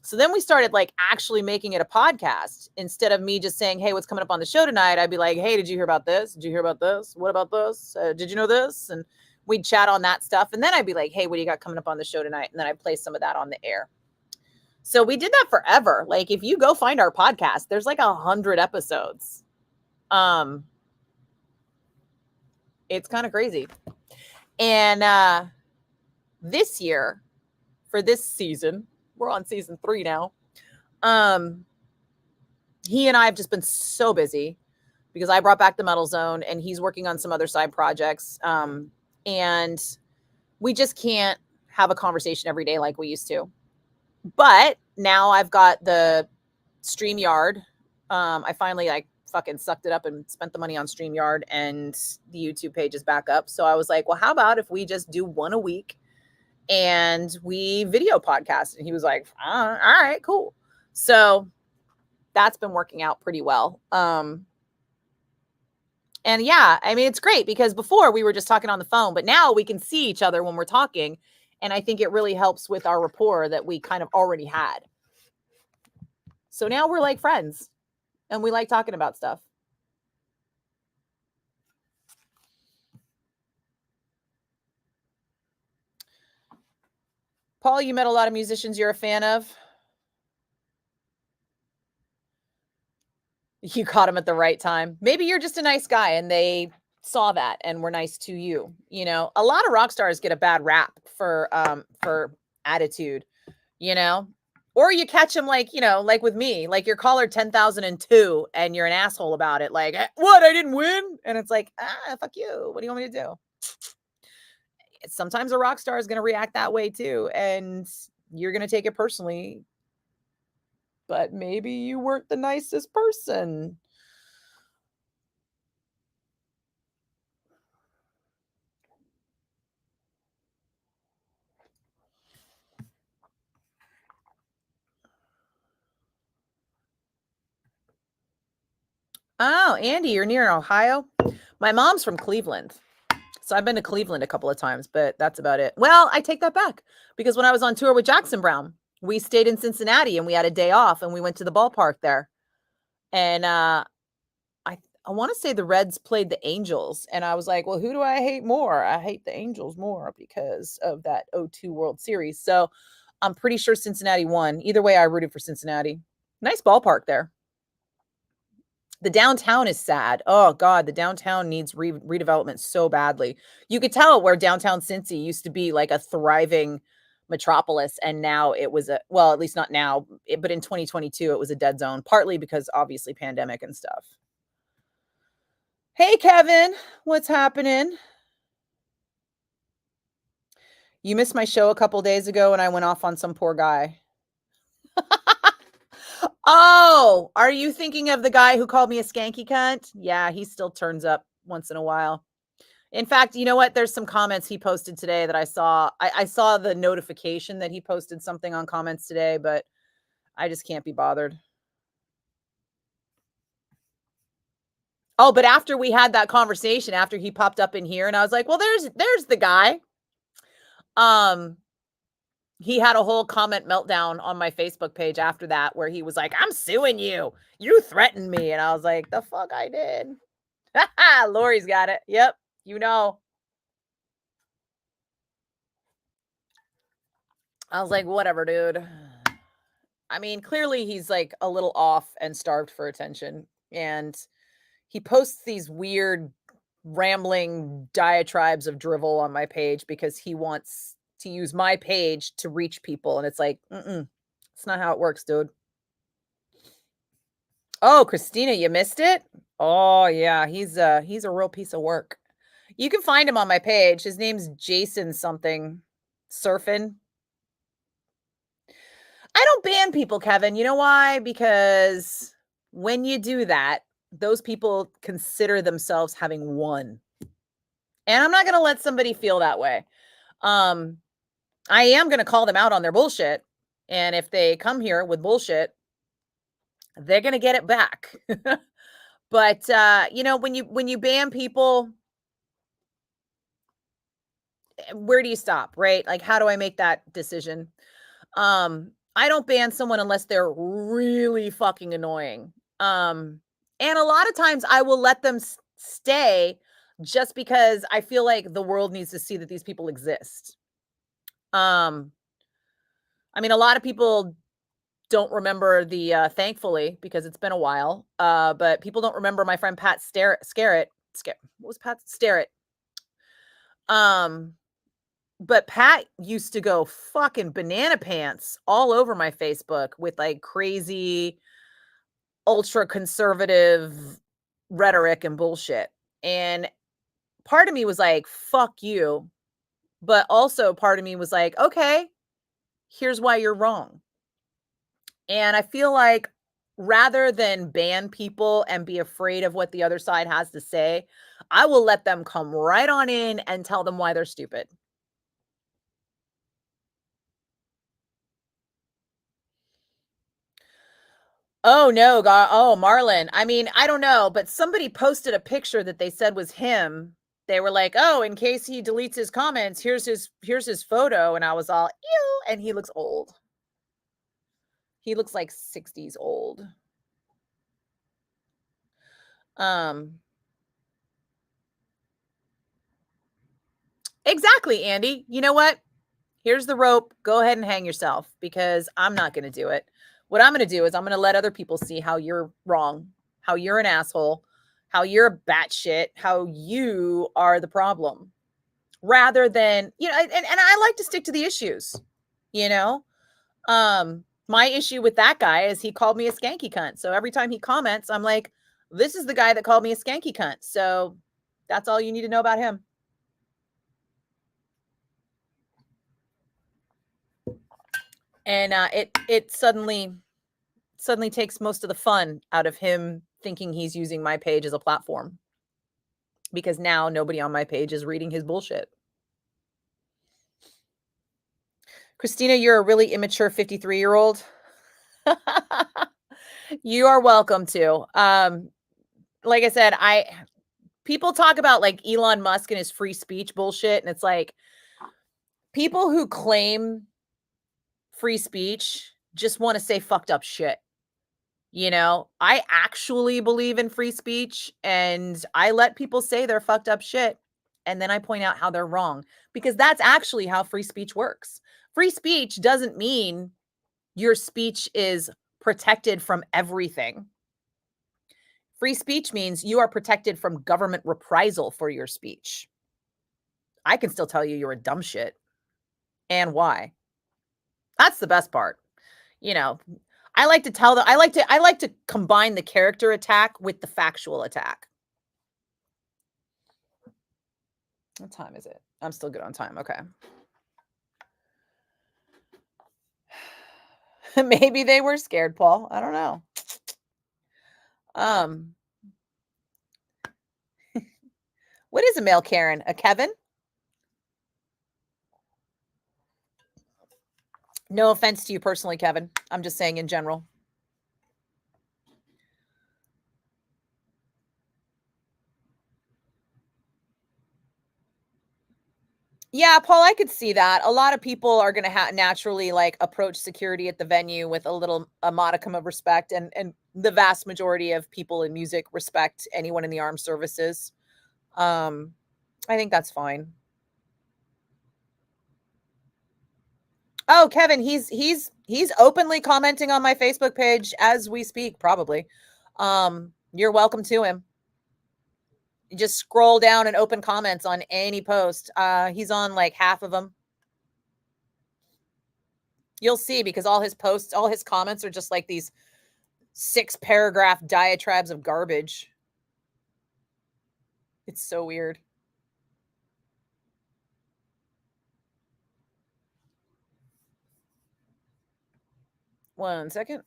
So then we started like actually making it a podcast instead of me just saying, hey, what's coming up on the show tonight? I'd be like, hey, did you hear about this? Did you hear about this? What about this? Did you know this? And we'd chat on that stuff. And then I'd be like, hey, what do you got coming up on the show tonight? And then I'd play some of that on the air. So we did that forever. Like if you go find our podcast, there's like 100 episodes. It's kind of crazy. And this year, for this season, we're on season 3 now. He and I have just been so busy because I brought back the Metal Zone and he's working on some other side projects. And we just can't have a conversation every day like we used to. But now I've got the StreamYard. I finally fucking sucked it up and spent the money on StreamYard, and the YouTube page is back up. So I was like, well, how about if we just do one a week and we video podcast? And he was like, all right, cool. So that's been working out pretty well. And yeah, I mean, it's great because before we were just talking on the phone, but now we can see each other when we're talking. And I think it really helps with our rapport that we kind of already had. So now we're like friends and we like talking about stuff. Paul, you met a lot of musicians you're a fan of. You caught them at the right time. Maybe you're just a nice guy and they saw that and were nice to you. You know, a lot of rock stars get a bad rap for attitude, you know? Or you catch them like, you know, like with me, like your caller 10,002 and you're an asshole about it. Like, what? I didn't win. And it's like, fuck you. What do you want me to do? Sometimes a rock star is going to react that way too. And you're going to take it personally. But maybe you weren't the nicest person. Oh, Andy, you're near Ohio? My mom's from Cleveland. So I've been to Cleveland a couple of times, but that's about it. Well, I take that back because when I was on tour with Jackson Brown, we stayed in Cincinnati and we had a day off and we went to the ballpark there. And I want to say the Reds played the Angels. And I was like, well, who do I hate more? I hate the Angels more because of that 0-2 World Series. So I'm pretty sure Cincinnati won. Either way, I rooted for Cincinnati. Nice ballpark there. The downtown is sad. Oh God, the downtown needs redevelopment so badly. You could tell where downtown Cincy used to be like a thriving metropolis, and now it was well, at least not now, but in 2022 it was a dead zone, partly because obviously pandemic and stuff. Hey Kevin, what's happening? You missed my show a couple days ago and I went off on some poor guy. Oh, are you thinking of the guy who called me a skanky cunt? Yeah, he still turns up once in a while. In fact, you know what? There's some comments he posted today that I saw. I saw the notification that he posted something on comments today, but I just can't be bothered. Oh, but after we had that conversation, after he popped up in here, and I was like, well, there's the guy. He had a whole comment meltdown on my Facebook page after that, where he was like, I'm suing you. You threatened me. And I was like, the fuck I did. Lori's got it. Yep. You know. I was like, whatever, dude. I mean, clearly he's like a little off and starved for attention. And he posts these weird rambling diatribes of drivel on my page because he wants to use my page to reach people. And it's like, it's not how it works, dude. Oh, Christina, you missed it? Oh, yeah, he's a real piece of work. You can find him on my page. His name's Jason something. Surfing. I don't ban people, Kevin. You know why? Because when you do that, those people consider themselves having won. And I'm not going to let somebody feel that way. I am going to call them out on their bullshit. And if they come here with bullshit, they're going to get it back. But you know, when you ban people, where do you stop, right? Like, how do I make that decision? I don't ban someone unless they're really fucking annoying. And a lot of times I will let them stay just because I feel like the world needs to see that these people exist. I mean, a lot of people don't remember the thankfully, because it's been a while. But people don't remember my friend Pat Scarrett. What was Pat Starrett? But Pat used to go fucking banana pants all over my Facebook with like crazy ultra conservative rhetoric and bullshit. And part of me was like, fuck you. But also part of me was like, okay, here's why you're wrong. And I feel like rather than ban people and be afraid of what the other side has to say, I will let them come right on in and tell them why they're stupid. Oh no, God. Oh, Marlon. I mean, I don't know, but somebody posted a picture that they said was him. They were like, "Oh, in case he deletes his comments, here's his photo." And I was all, "Ew," and he looks old. He looks like 60s old. Exactly, Andy. You know what? Here's the rope. Go ahead and hang yourself because I'm not going to do it. What I'm going to do is I'm going to let other people see how you're wrong, how you're an asshole, how you're a batshit, how you are the problem, rather than, you know, and I like to stick to the issues, you know? My issue with that guy is he called me a skanky cunt. So every time he comments, I'm like, this is the guy that called me a skanky cunt. So that's all you need to know about him. And it suddenly takes most of the fun out of him thinking he's using my page as a platform, because now nobody on my page is reading his bullshit. Christina, you're a really immature 53-year-old. You are welcome to. Like I said, people talk about like Elon Musk and his free speech bullshit, and it's like people who claim free speech just want to say fucked up shit. You know, I actually believe in free speech, and I let people say their fucked up shit, and then I point out how they're wrong, because that's actually how free speech works. Free speech doesn't mean your speech is protected from everything. Free speech means you are protected from government reprisal for your speech. I can still tell you you're a dumb shit and why. That's the best part. You know, I like to combine the character attack with the factual attack. What time is it? I'm still good on time. Okay. Maybe they were scared, Paul. I don't know. What is a male Karen? A Kevin? No offense to you personally, Kevin. I'm just saying in general. Yeah, Paul, I could see that. A lot of people are going to naturally like approach security at the venue with a modicum of respect, and the vast majority of people in music respect anyone in the armed services. I think that's fine. Oh, Kevin, he's openly commenting on my Facebook page as we speak, probably. You're welcome to him. You just scroll down and open comments on any post. He's on like half of them. You'll see, because all his posts, all his comments are just like these 6-paragraph diatribes of garbage. It's so weird. One second.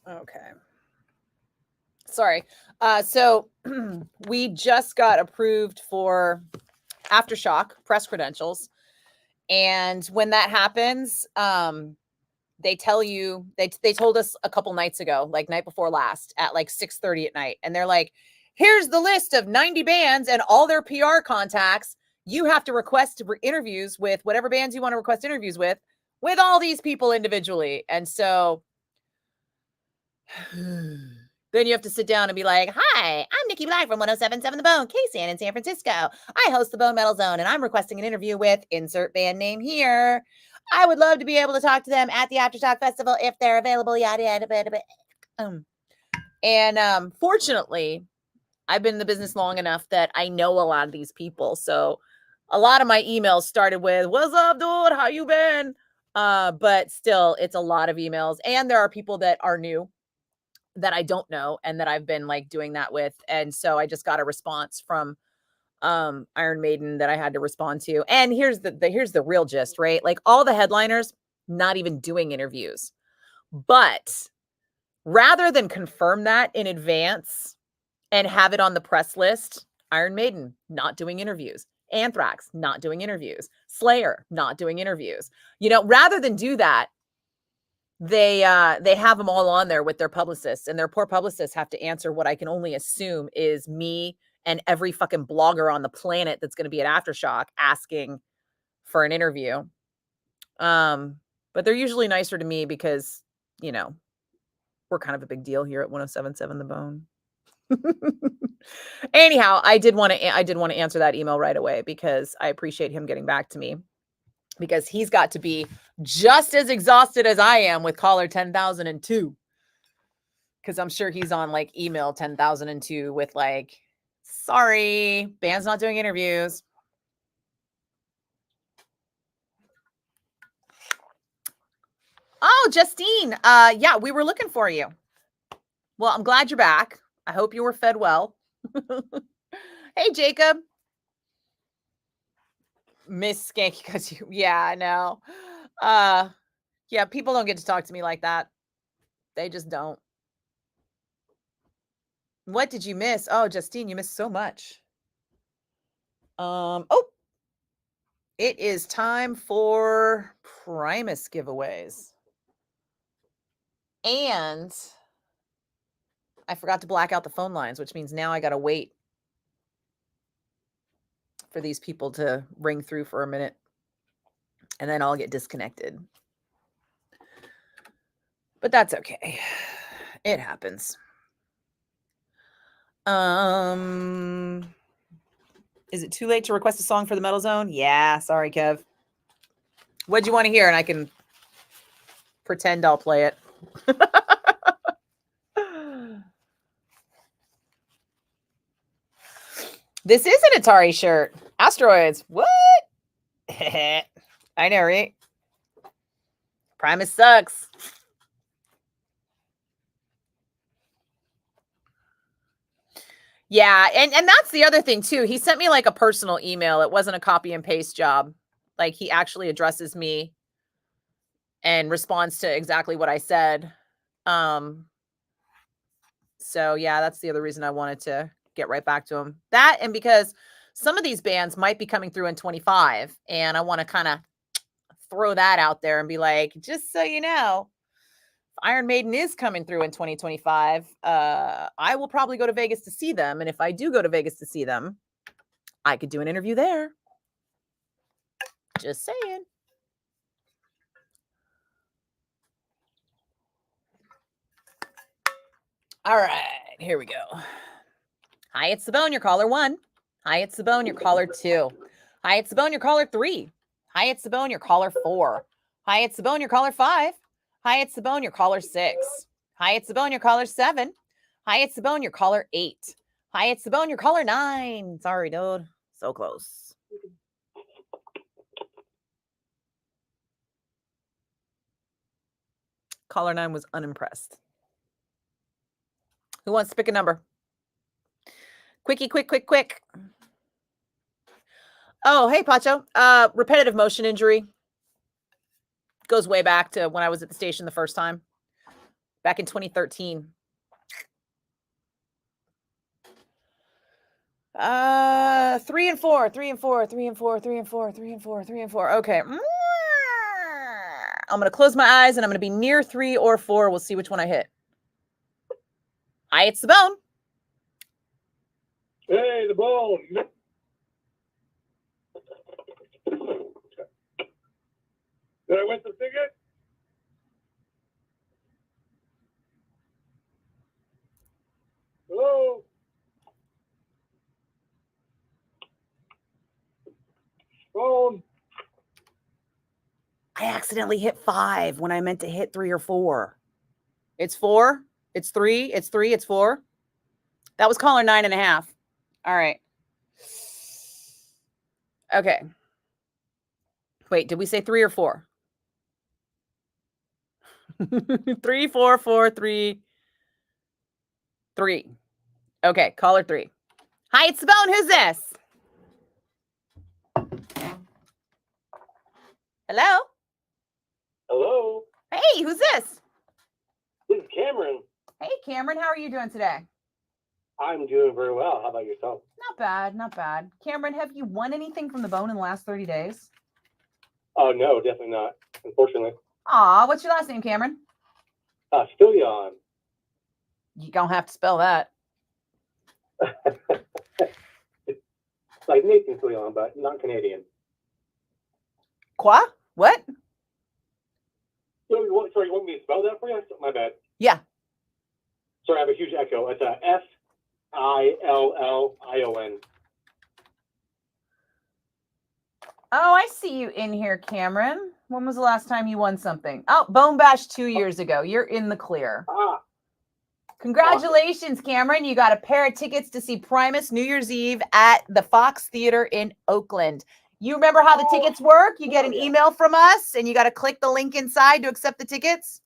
Okay. Sorry. So we just got approved for Aftershock press credentials. And when that happens, they tell you, they told us a couple nights ago, like night before last at like 6:30 at night. And they're like, here's the list of 90 bands and all their PR contacts. You have to request interviews with whatever bands you want to request interviews with all these people individually. And so Then you have to sit down and be like, hi, I'm Nikki Blakk from 1077 The Bone, KSAN in San Francisco. I host the Bone Metal Zone, and I'm requesting an interview with insert band name here. I would love to be able to talk to them at the Aftershock Festival if they're available, yada, yada, yada, yada. And fortunately, I've been in the business long enough that I know a lot of these people. So a lot of my emails started with, what's up, dude? How you been? But still, it's a lot of emails. And there are people that are new that I don't know and that I've been like doing that with. And so I just got a response from Iron Maiden that I had to respond to. And here's the real gist, right? Like all the headliners not even doing interviews. But rather than confirm that in advance and have it on the press list, Iron Maiden not doing interviews, Anthrax not doing interviews, Slayer not doing interviews. You know, rather than do that, they have them all on there with their publicists, and their poor publicists have to answer what I can only assume is me and every fucking blogger on the planet that's going to be at Aftershock asking for an interview. But they're usually nicer to me because, you know, we're kind of a big deal here at 1077 The Bone. Anyhow, I did want to answer that email right away because I appreciate him getting back to me, because he's got to be just as exhausted as I am with caller 10,002. Because I'm sure he's on like email 10,002 with like, sorry, band's not doing interviews. Oh, Justine. Yeah, we were looking for you. Well, I'm glad you're back. I hope you were fed well. Hey, Jacob. Miss Skanky, because you, yeah, I know. Yeah, people don't get to talk to me like that. They just don't. What did you miss? Oh, Justine, you missed so much. Oh, it is time for Primus giveaways. And I forgot to black out the phone lines, which means now I got to wait for these people to ring through for a minute, and then I'll get disconnected. But that's okay. It happens. Is it too late to request a song for the Metal Zone? Yeah, sorry, Kev. What'd you want to hear? And I can pretend I'll play it. This is an Atari shirt. Asteroids. What? I know, right? Primus sucks. Yeah, and that's the other thing too. He sent me like a personal email. It wasn't a copy and paste job. Like he actually addresses me and responds to exactly what I said. So yeah, that's the other reason I wanted to get right back to him. That, and because some of these bands might be coming through in 25, and I want to kind of throw that out there and be like, just so you know, Iron Maiden is coming through in 2025. I will probably go to Vegas to see them. And if I do go to Vegas to see them, I could do an interview there. Just saying. All right, here we go. Hi, it's the Bone, your caller 1. Hi, it's the Bone, your caller 2. Hi, it's the Bone, your caller 3. Hi, it's the Bone, your caller 4. Hi, it's the Bone, your caller 5. Hi, it's the Bone, your caller 6. Hi, it's the Bone, your caller 7. Hi, it's the Bone, your caller 8. Hi, it's the Bone, your caller 9. Sorry, dude. So close. Caller 9 was unimpressed. Who wants to pick a number? Quickie, quick. Oh, hey, Pacho. Repetitive motion injury. Goes way back to when I was at the station the first time. Back in 2013. 3 and 4. Okay. I'm going to close my eyes and I'm going to be near 3 or 4. We'll see which one I hit. Hi, it's the Bone. Hey, the Bone. Did I win some tickets? accidentally hit 5 when I meant to hit 3 or 4. It's 4. It's 3. It's 3. It's 4. That was caller 9.5. All right. Okay. Wait, did we say 3 or 4? 3, 4, 4, 3. 3. Okay, caller 3. Hi, it's Simone. Who's this? Hello? Hello, Hey, who's this? this is Cameron. Hey, Cameron, how are you doing today? I'm doing very well. How about yourself? Not bad, not bad. Cameron, have you won anything from the bone in the last 30 days? Oh, no, definitely not, unfortunately. Aw, what's your last name, Cameron? Stilion. You don't have to spell that. It's like Nathan Stilion, but not Canadian. Quoi? What? So sorry, you want me to spell that for you? My bad. Yeah. Sorry, I have a huge echo. It's Fillion. Oh, I see you in here, Cameron. When was the last time you won something? Oh, Bone Bash 2 years ago. You're in the clear. Ah, Congratulations, Cameron. You got a pair of tickets to see Primus New Year's Eve at the Fox Theater in Oakland. You remember how the tickets work? You get an email from us and you got to click the link inside to accept the tickets.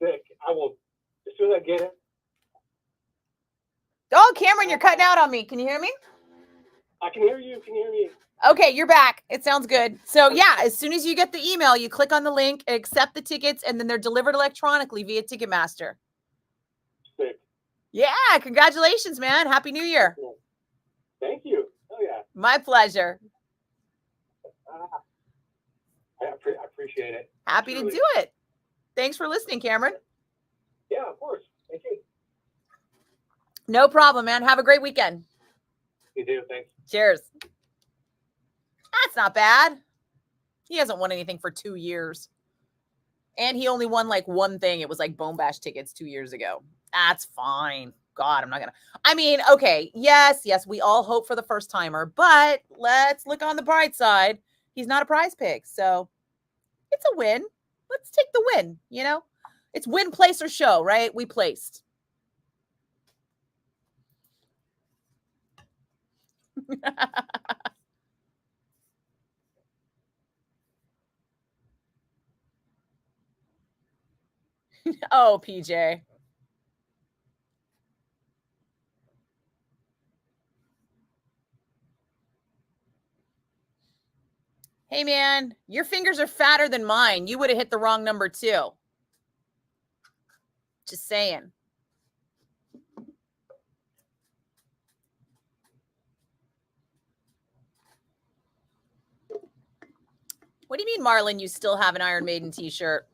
sick. I will, as soon as I get it. Oh, Cameron, you're cutting out on me. Can you hear me? I can hear you. Can you hear me? Okay, you're back. It sounds good. So yeah, as soon as you get the email, you click on the link, accept the tickets, and then they're delivered electronically via Ticketmaster. Sick. Yeah, congratulations, man. Happy New Year. Thank you. Oh, yeah. My pleasure. I appreciate it. Happy Truly. to do it. Thanks for listening, Cameron. Yeah, of course. Thank you. No problem, man. Have a great weekend. You do. Thanks. Cheers. That's not bad. He hasn't won anything for 2 years. And he only won like one thing. It was like Bone Bash tickets 2 years ago. That's fine. God, I'm not going to. I mean, okay. Yes, we all hope for the first timer, but let's look on the bright side. He's not a prize pig. So it's a win. Let's take the win, you know? It's win, place, or show, right? We placed. Oh, PJ. Hey, man, your fingers are fatter than mine. You would have hit the wrong number too. Just saying. What do you mean, Marlon, you still have an Iron Maiden t-shirt?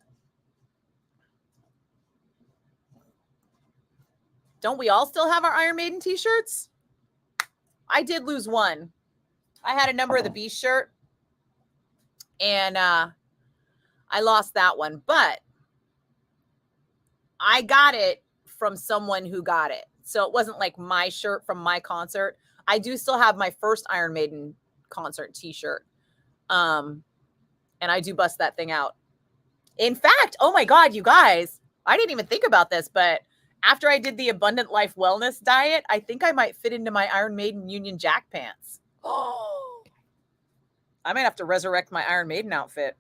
Don't we all still have our Iron Maiden t-shirts? I did lose one. I had a Number of the Beast shirt, and I lost that one. But I got it from someone who got it. So it wasn't like my shirt from my concert. I do still have my first Iron Maiden concert t-shirt. And I do bust that thing out. In fact, oh my God, you guys, I didn't even think about this, but after I did the Abundant Life Wellness diet, I think I might fit into my Iron Maiden Union Jack pants. Oh, I might have to resurrect my Iron Maiden outfit.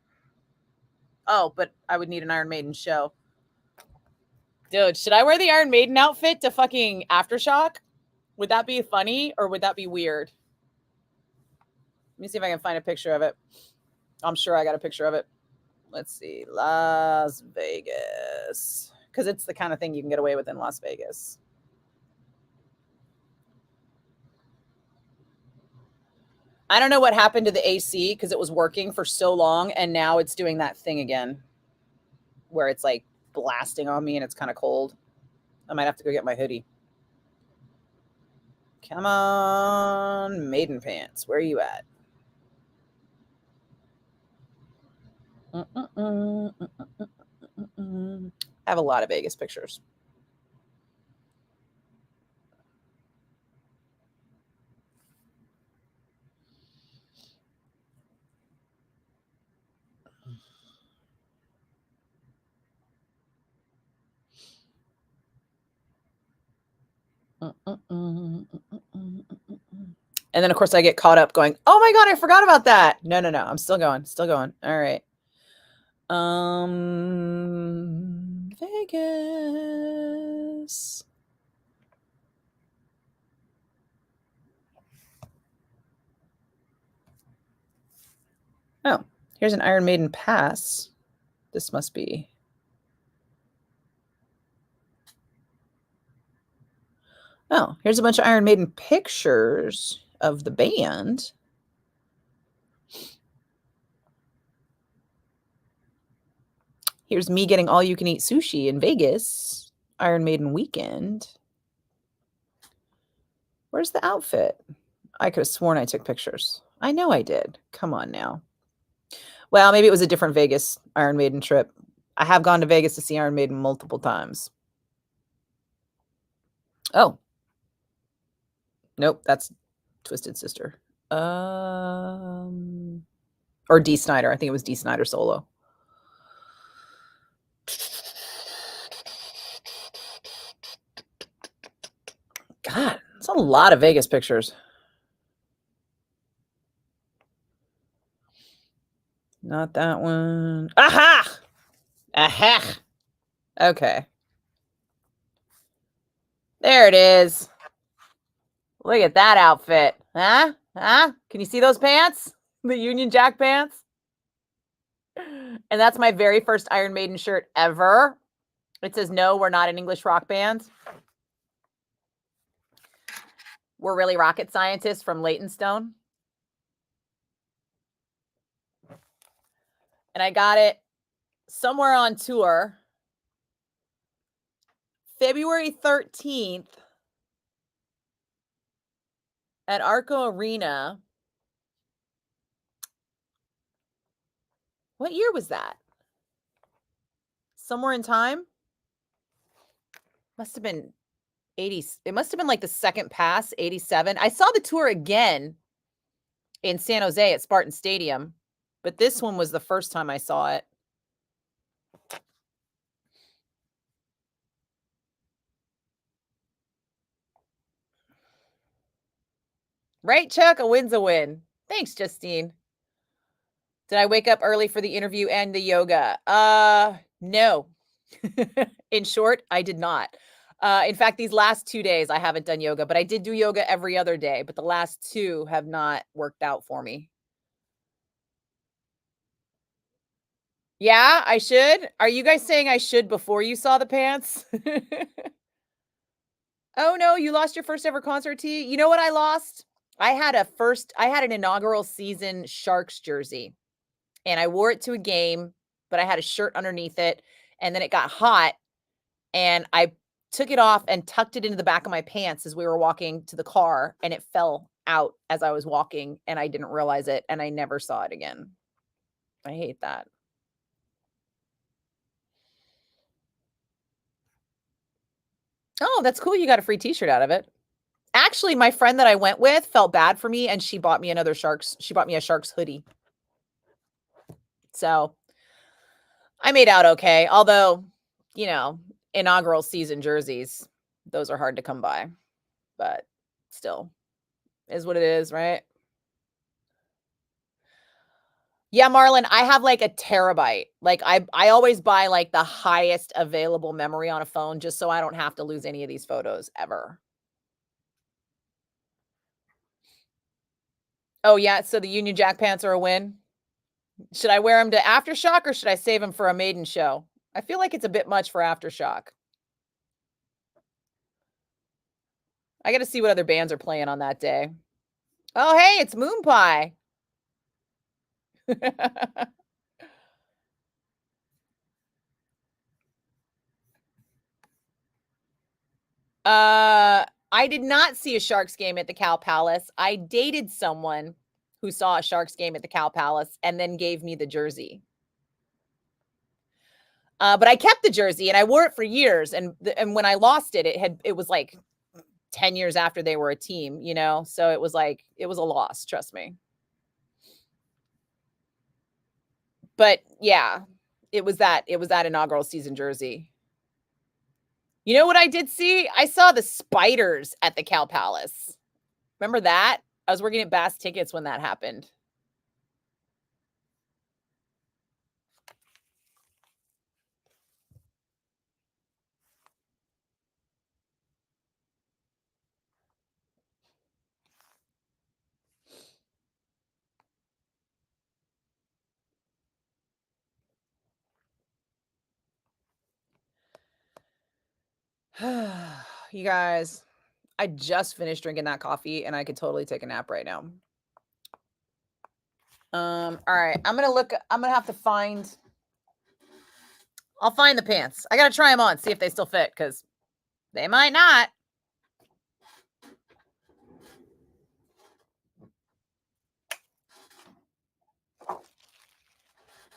Oh, but I would need an Iron Maiden show. Dude, should I wear the Iron Maiden outfit to fucking Aftershock? Would that be funny or would that be weird? Let me see if I can find a picture of it. I'm sure I got a picture of it. Let's see. Las Vegas. Because it's the kind of thing you can get away with in Las Vegas. I don't know what happened to the AC because it was working for so long and now it's doing that thing again where it's like blasting on me and it's kind of cold. I might have to go get my hoodie. Come on, Maiden pants. Where are you at? I have a lot of Vegas pictures. And then, of course, I get caught up going, oh, my God, I forgot about that. No. I'm still going. All right. Vegas. Oh, here's an Iron Maiden pass. This must be. Oh, here's a bunch of Iron Maiden pictures of the band. Here's me getting all-you-can-eat sushi in Vegas. Iron Maiden weekend. Where's the outfit? I could have sworn I took pictures. I know I did. Come on now. Well, maybe it was a different Vegas Iron Maiden trip. I have gone to Vegas to see Iron Maiden multiple times. Oh. Nope, that's Twisted Sister. Or Dee Snider. I think it was Dee Snider solo. God, that's a lot of Vegas pictures. Not that one. Aha! Aha! Okay. There it is. Look at that outfit. Huh? Can you see those pants? The Union Jack pants? And that's my very first Iron Maiden shirt ever. It says, no, we're not an English rock band. We're really rocket scientists from Leytonstone. And I got it somewhere on tour. February 13th at Arco Arena. What year was that? Somewhere in time? Must have been 80. It must have been like the second pass, 87. I saw the tour again in San Jose at Spartan Stadium, but this one was the first time I saw it. Right, Chuck? A win's a win. Thanks, Justine. Did I wake up early for the interview and the yoga? No. In short, I did not. In fact, these last 2 days, I haven't done yoga, but I did do yoga every other day, but the last 2 have not worked out for me. Yeah, I should. Are you guys saying I should before you saw the pants? Oh no, you lost your first ever concert tee. You know what I lost? I had an inaugural season Sharks jersey and I wore it to a game, but I had a shirt underneath it and then it got hot and I took it off and tucked it into the back of my pants as we were walking to the car and it fell out as I was walking and I didn't realize it and I never saw it again. I hate that. Oh, that's cool. You got a free t-shirt out of it. Actually, my friend that I went with felt bad for me and she bought me she bought me a Sharks hoodie. So I made out okay. Although, you know, inaugural season jerseys, those are hard to come by, but still is what it is, right? Yeah, Marlon, I have like a terabyte. Like I always buy like the highest available memory on a phone just so I don't have to lose any of these photos ever. Oh yeah, so the Union Jack pants are a win. Should I wear them to Aftershock or should I save them for a maiden show? I feel like it's a bit much for Aftershock. I got to see what other bands are playing on that day. Oh, hey, it's Moon Pie. I did not see a Sharks game at the Cal Palace. I dated someone who saw a Sharks game at the Cal Palace and then gave me the jersey. But I kept the jersey and I wore it for years. And when I lost it, it was like 10 years after they were a team, you know? So it was a loss, trust me. But yeah, it was that inaugural season jersey. You know what I did see? I saw the Spiders at the Cal Palace. Remember that? I was working at Bass Tickets when that happened. You guys, I just finished drinking that coffee and I could totally take a nap right now. All right. I'm gonna have to I'll find the pants. I gotta try them on, see if they still fit, because they might not.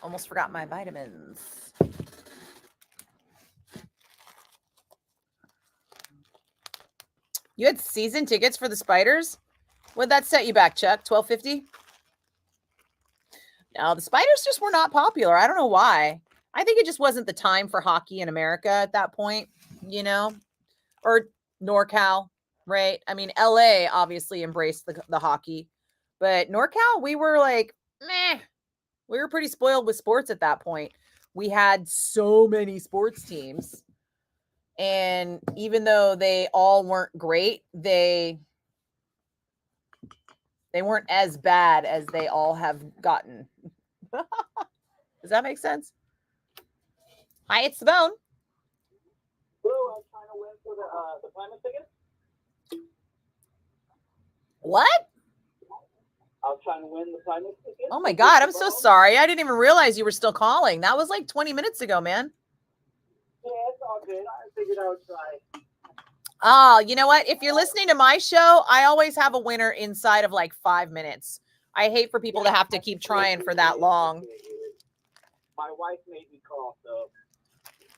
Almost forgot my vitamins. You had season tickets for the Spiders? What'd that set you back, Chuck? $12.50? No, the Spiders just were not popular. I don't know why. I think it just wasn't the time for hockey in America at that point, you know? Or NorCal, right? I mean, LA obviously embraced the hockey, but NorCal, we were like, meh. We were pretty spoiled with sports at that point. We had so many sports teams. And even though they all weren't great, they weren't as bad as they all have gotten. Does that make sense? Hi, it's the Bone. Bro, I was trying to win for the Primus ticket. What? I was trying to win the Primus ticket. Oh my God, I'm so sorry. I didn't even realize you were still calling. That was like 20 minutes ago, man. Yeah, it's all good. I figured I would try. Oh, you know what? If you're listening to my show, I always have a winner inside of like 5 minutes. I hate for people to have to keep trying for that long. My wife made me call, so.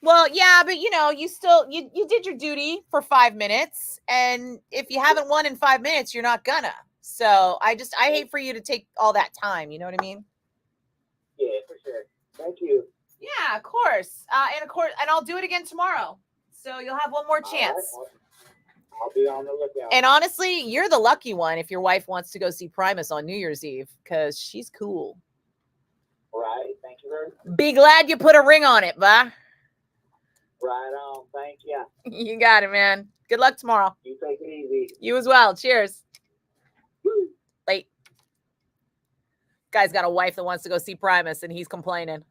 Well, yeah, but you know, you still you did your duty for 5 minutes, and if you haven't won in 5 minutes, you're not gonna. So I hate for you to take all that time. You know what I mean? Yeah, for sure. Thank you. Yeah, of course. And I'll do it again tomorrow. So you'll have one more chance. All right. I'll be on the lookout. And honestly, you're the lucky one if your wife wants to go see Primus on New Year's Eve, because she's cool. Right. Thank you very much. Be glad you put a ring on it, bah. Right on. Thank you. You got it, man. Good luck tomorrow. You take it easy. You as well. Cheers. Late. Guy's got a wife that wants to go see Primus, and he's complaining.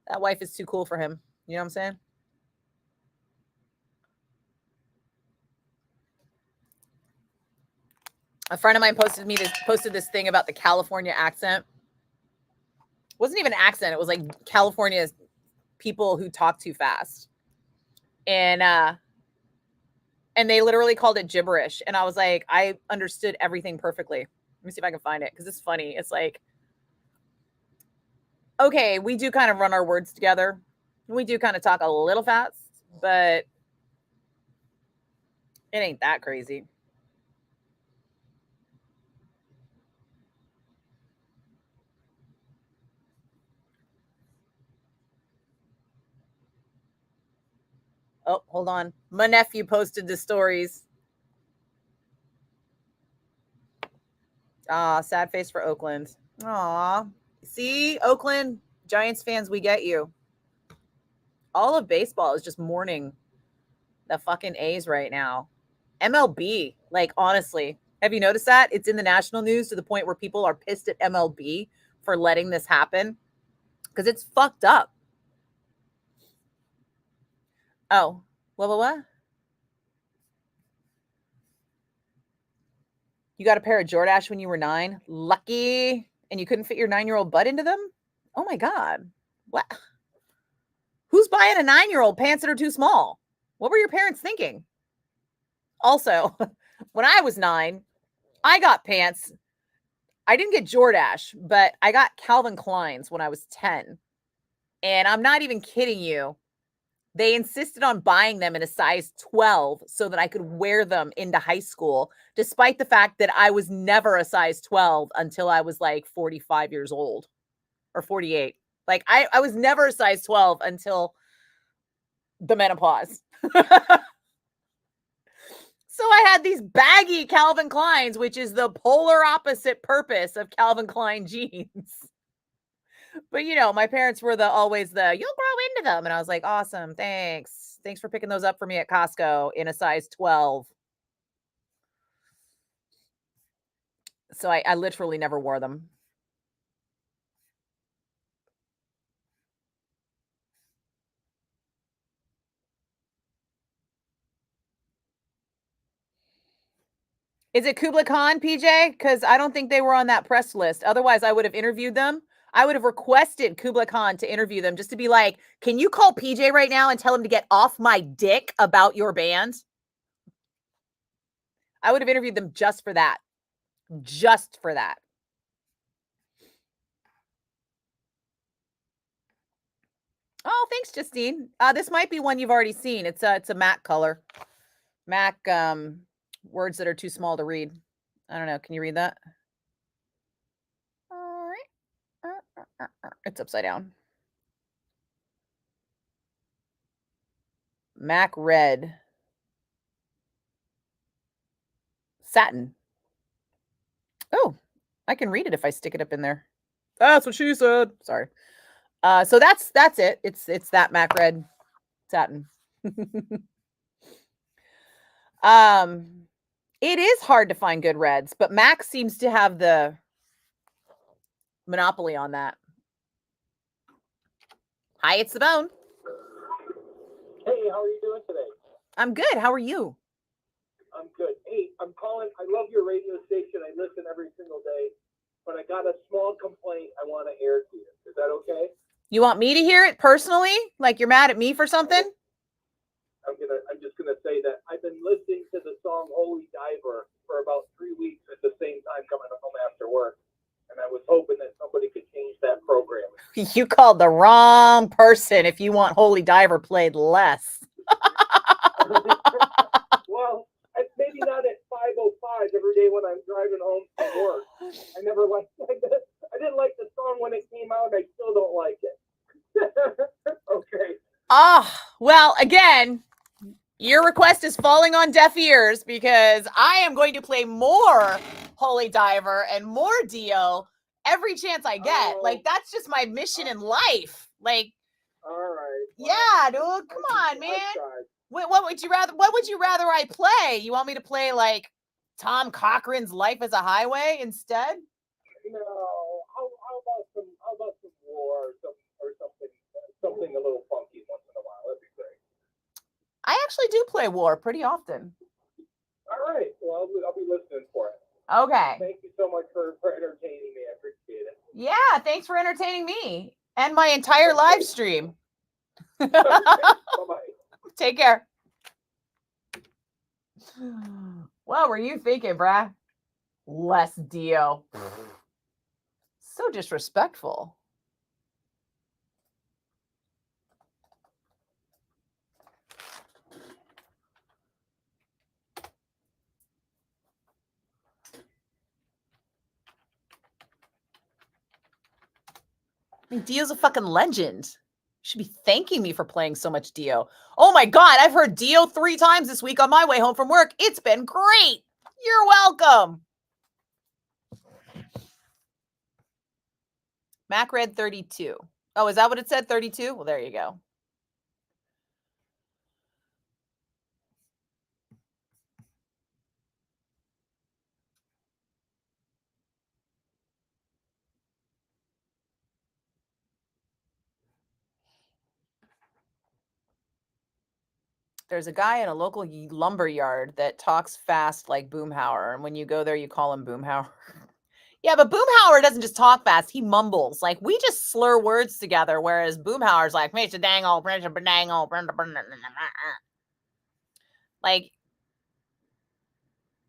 That wife is too cool for him. You know what I'm saying? A friend of mine posted this thing about the California accent. It wasn't even an accent. It was like California's people who talk too fast. And they literally called it gibberish. And I was like, I understood everything perfectly. Let me see if I can find it, because it's funny. It's like, okay, we do kind of run our words together. We do kind of talk a little fast, but it ain't that crazy. Oh, hold on. My nephew posted the stories. Sad face for Oakland. Aw. See, Oakland Giants fans, we get you. All of baseball is just mourning the fucking A's right now. MLB, like, honestly, have you noticed that? It's in the national news to the point where people are pissed at MLB for letting this happen, because it's fucked up. Oh, what? You got a pair of Jordache when you were 9? Lucky. And you couldn't fit your 9-year-old butt into them? Oh my God. What? Who's buying a 9-year-old pants that are too small? What were your parents thinking? Also, when I was 9, I got pants. I didn't get Jordache, but I got Calvin Klein's when I was 10. And I'm not even kidding you. They insisted on buying them in a size 12 so that I could wear them into high school, despite the fact that I was never a size 12 until I was like 45 years old or 48. Like I was never a size 12 until the menopause. So I had these baggy Calvin Kleins, which is the polar opposite purpose of Calvin Klein jeans. But my parents were always you'll grow into them. And I was like, awesome, thanks. Thanks for picking those up for me at Costco in a size 12. So I literally never wore them. Is it Kubla Khan, PJ? Because I don't think they were on that press list. Otherwise, I would have interviewed them. I would have requested Kubla Khan to interview them just to be like, can you call PJ right now and tell him to get off my dick about your band? I would have interviewed them just for that. Just for that. Oh, thanks, Justine. This might be one you've already seen. It's a MAC color. MAC words that are too small to read. I don't know. Can you read that? All right. It's upside down. MAC red. Satin. Oh, I can read it if I stick it up in there. That's what she said. Sorry. So that's it. It's that MAC red satin. It is hard to find good reds, but MAC seems to have the monopoly on that. Hi, it's the Bone. Hey, how are you doing today? I'm good. How are you? I'm good. Hey, I'm calling. I love your radio station. I listen every single day, but I got a small complaint I want to air to you. Is that okay? You want me to hear it personally? Like you're mad at me for something? I'm just gonna say that I've been listening to the song "Holy Diver" for about 3 weeks at the same time coming home after work, and I was hoping that somebody could change that program. You called the wrong person if you want Holy Diver played less. Well, maybe not at 5:05 every day when I'm driving home from work. I didn't like the song when it came out. I still don't like it. Okay. Well, again, your request is falling on deaf ears because I am going to play more Holy Diver and more Dio every chance I get. Like, that's just my mission in life. Like, all right. Well, yeah, dude, come on, man. What would you rather I play? You want me to play like Tom Cochran's Life as a Highway instead? No. How about some War or something a little funky once in a while? That'd be great. I actually do play War pretty often. All right. Well, I'll be listening for it. Okay. Thank you so much for entertaining me. I appreciate it. Yeah, thanks for entertaining me and my entire live stream. Bye-bye. Take care. What were you thinking, brah? Less Dio. So disrespectful. I mean, Dio's a fucking legend. You should be thanking me for playing so much Dio. Oh my God, I've heard Dio 3 times this week on my way home from work. It's been great. You're welcome. Mac Red 32. Oh, is that what it said? 32? Well, there you go. There's a guy in a local lumber yard that talks fast like Boomhauer. And when you go there, you call him Boomhauer. Yeah, but Boomhauer doesn't just talk fast. He mumbles. Like, we just slur words together, whereas Boomhauer's like, like,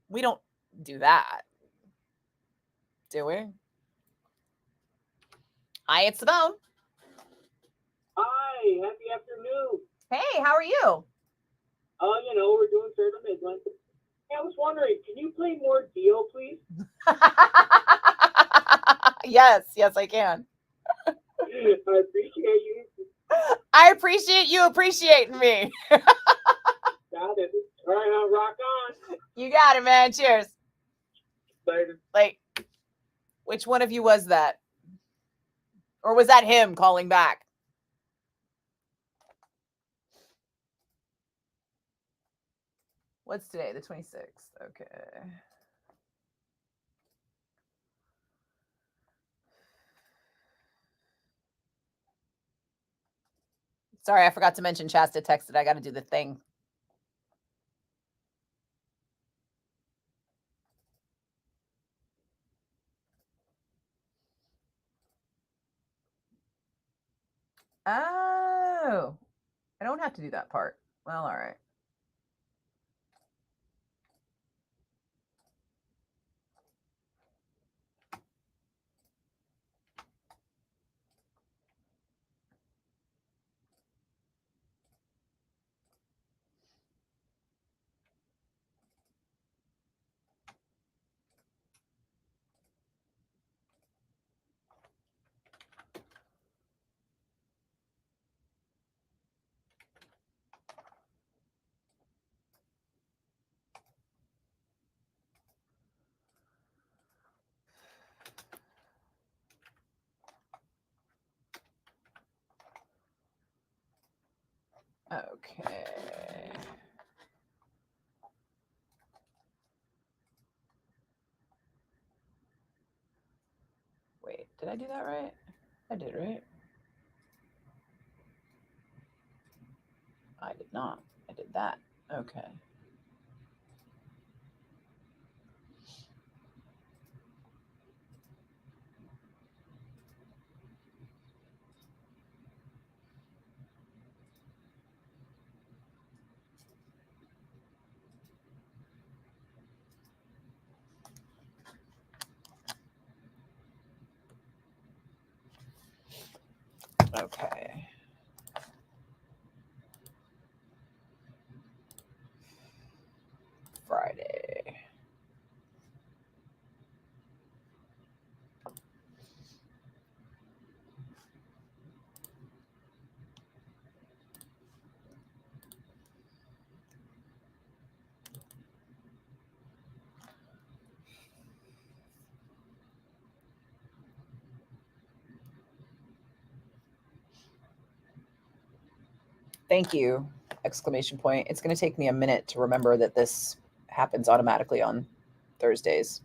we don't do that. Do we? Hi, it's the Bone. Hi, happy afternoon. Hey, how are you? We're doing fair to Midland. Hey, I was wondering, can you play more Dio, please? Yes, I can. I appreciate you. I appreciate you appreciating me. Got it. All right, now rock on. You got it, man. Cheers. Later. Like, which one of you was that? Or was that him calling back? What's today? The 26th. Okay. Sorry, I forgot to mention Shasta texted. I got to do the thing. Oh, I don't have to do that part. Well, all right. Okay. Wait, did I do that right? I did, right? I did not. I did that. Okay. Okay. Friday. Thank you! Exclamation point. It's going to take me a minute to remember that this happens automatically on Thursdays.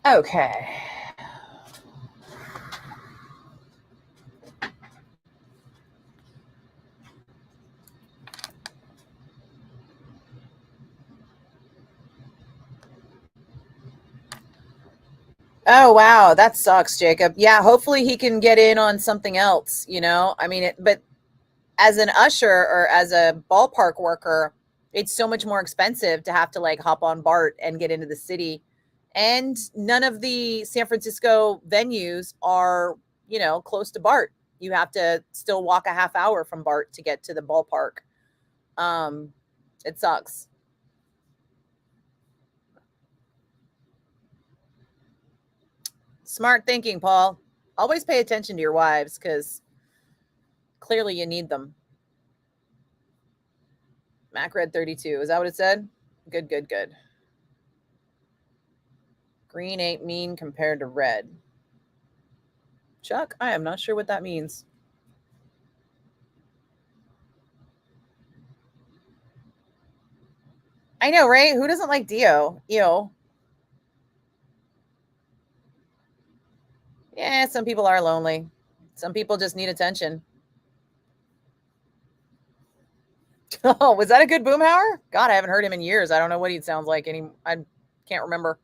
Okay. Oh, wow. That sucks, Jacob. Yeah, hopefully he can get in on something else, you know? I mean, but as an usher or as a ballpark worker, it's so much more expensive to have to like hop on BART and get into the city. And none of the San Francisco venues are, you know, close to BART. You have to still walk a half hour from BART to get to the ballpark. It sucks. Smart thinking, Paul. Always pay attention to your wives because clearly you need them. Mac Red 32. Is that what it said? Good, good, good. Green ain't mean compared to red. Chuck, I am not sure what that means. I know, right? Who doesn't like Dio? Ew. Yeah, some people are lonely. Some people just need attention. Oh, was that a good Boomhauer? God, I haven't heard him in years. I don't know what he sounds like. I can't remember.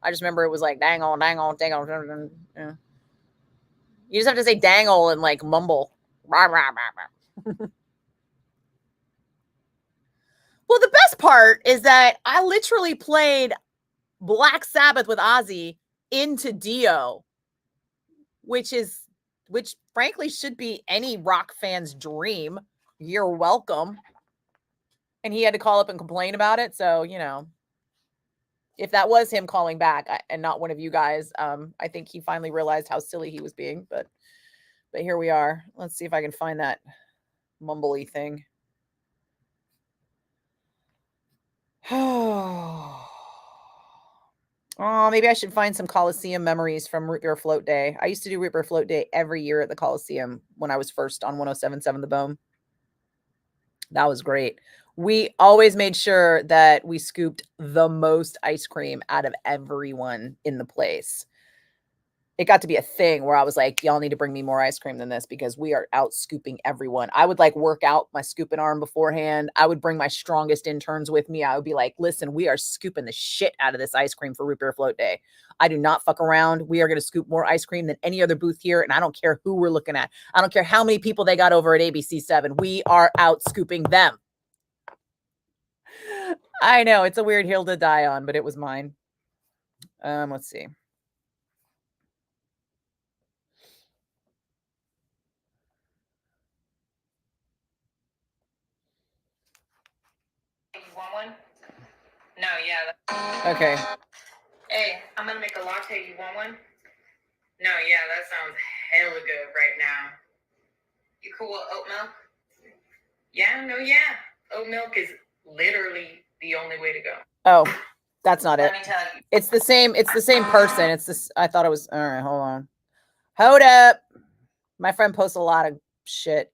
I just remember it was like dangle, dangle, dangle. Yeah. You just have to say dangle and like mumble. Rah, rah, rah, rah. Well, the best part is that I literally played Black Sabbath with Ozzy into Dio, which is which frankly should be any rock fan's dream. You're welcome. And he had to call up and complain about it. So, you know, if that was him calling back and not one of you guys, I think he finally realized how silly he was being. But here we are. Let's see if I can find that mumbly thing. Oh, maybe I should find some Coliseum memories from Root Beer Float Day. I used to do Root Beer Float Day every year at the Coliseum when I was first on 107.7 The Bone. That was great. We always made sure that we scooped the most ice cream out of everyone in the place. It got to be a thing where I was like, y'all need to bring me more ice cream than this because we are out scooping everyone. I would like work out my scooping arm beforehand. I would bring my strongest interns with me. I would be like, listen, we are scooping the shit out of this ice cream for Root Beer Float Day. I do not fuck around. We are going to scoop more ice cream than any other booth here. And I don't care who we're looking at. I don't care how many people they got over at ABC7. We are out scooping them. I know it's a weird hill to die on, but it was mine. Let's see. You want one? No, yeah. Okay. Hey, I'm gonna make a latte. You want one? No, yeah, that sounds hella good right now. You cool with oat milk? Yeah, no, yeah. Oat milk is literally the only way to go. Oh, that's not it. Let me tell you. It's the same person. It's this. I thought it was. All right, hold on. Hold up. My friend posts a lot of shit.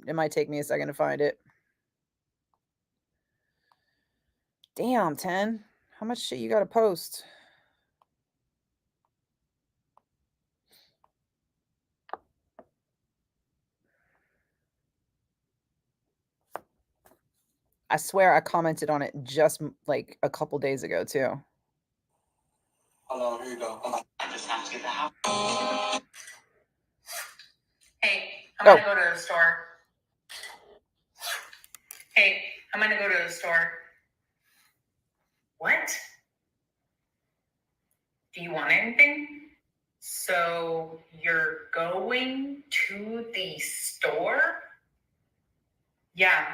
It might take me a second to find it. Damn, 10. How much shit you got to post? I swear I commented on it just like a couple days ago too. Hello, here you go. I just have to get the house. Hey, I'm gonna go to the store. Hey, I'm gonna go to the store. What? Do you want anything? So you're going to the store? Yeah,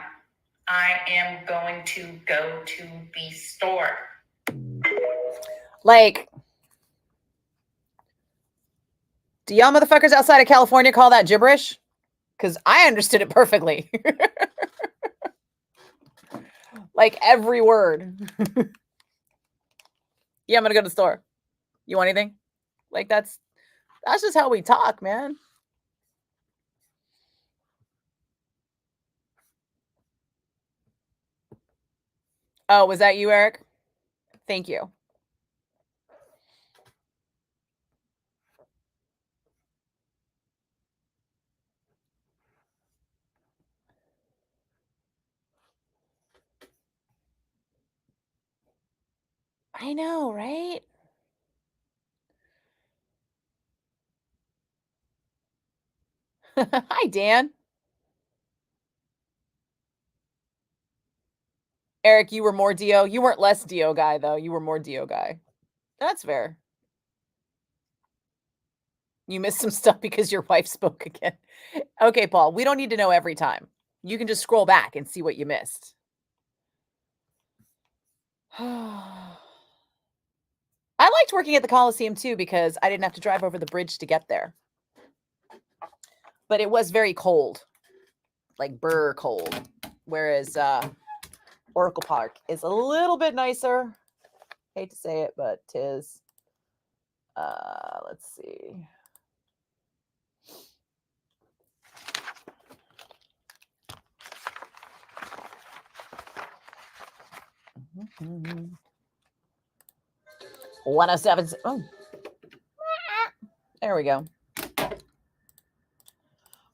I am going to go to the store. Like, do y'all motherfuckers outside of California call that gibberish? Because I understood it perfectly. Like every word. Yeah, I'm gonna go to the store. You want anything? Like that's just how we talk, man. Oh, was that you, Eric? Thank you. I know, right? Hi, Dan. Eric, you were more Dio. You weren't less Dio guy, though. You were more Dio guy. That's fair. You missed some stuff because your wife spoke again. Okay, Paul, we don't need to know every time. You can just scroll back and see what you missed. I liked working at the Coliseum, too, because I didn't have to drive over the bridge to get there. But it was very cold. Like, burr cold. Whereas Oracle Park is a little bit nicer. Hate to say it, but 'tis. Let's see. Mm-hmm. 107. Oh, there we go.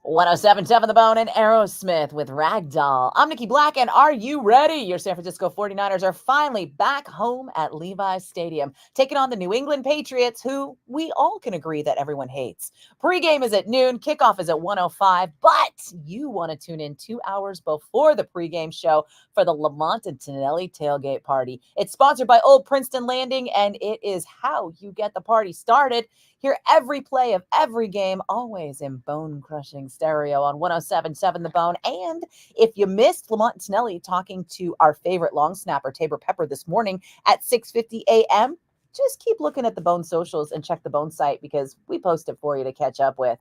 107.7 The Bone and Aerosmith with Ragdoll. I'm Nikki Blakk, and are you ready? Your San Francisco 49ers are finally back home at Levi's Stadium, taking on the New England Patriots, who we all can agree that everyone hates. Pregame is at noon, kickoff is at 1:05, but you want to tune in 2 hours before the pregame show for the Lamont and Tonelli tailgate party. It's sponsored by Old Princeton Landing, and it is how you get the party started. Hear every play of every game, always in bone-crushing stereo on 107.7 The Bone. And if you missed Lamont Tinelli talking to our favorite long snapper, Tabor Pepper, this morning at 6:50 a.m., just keep looking at the Bone socials and check the Bone site because we post it for you to catch up with.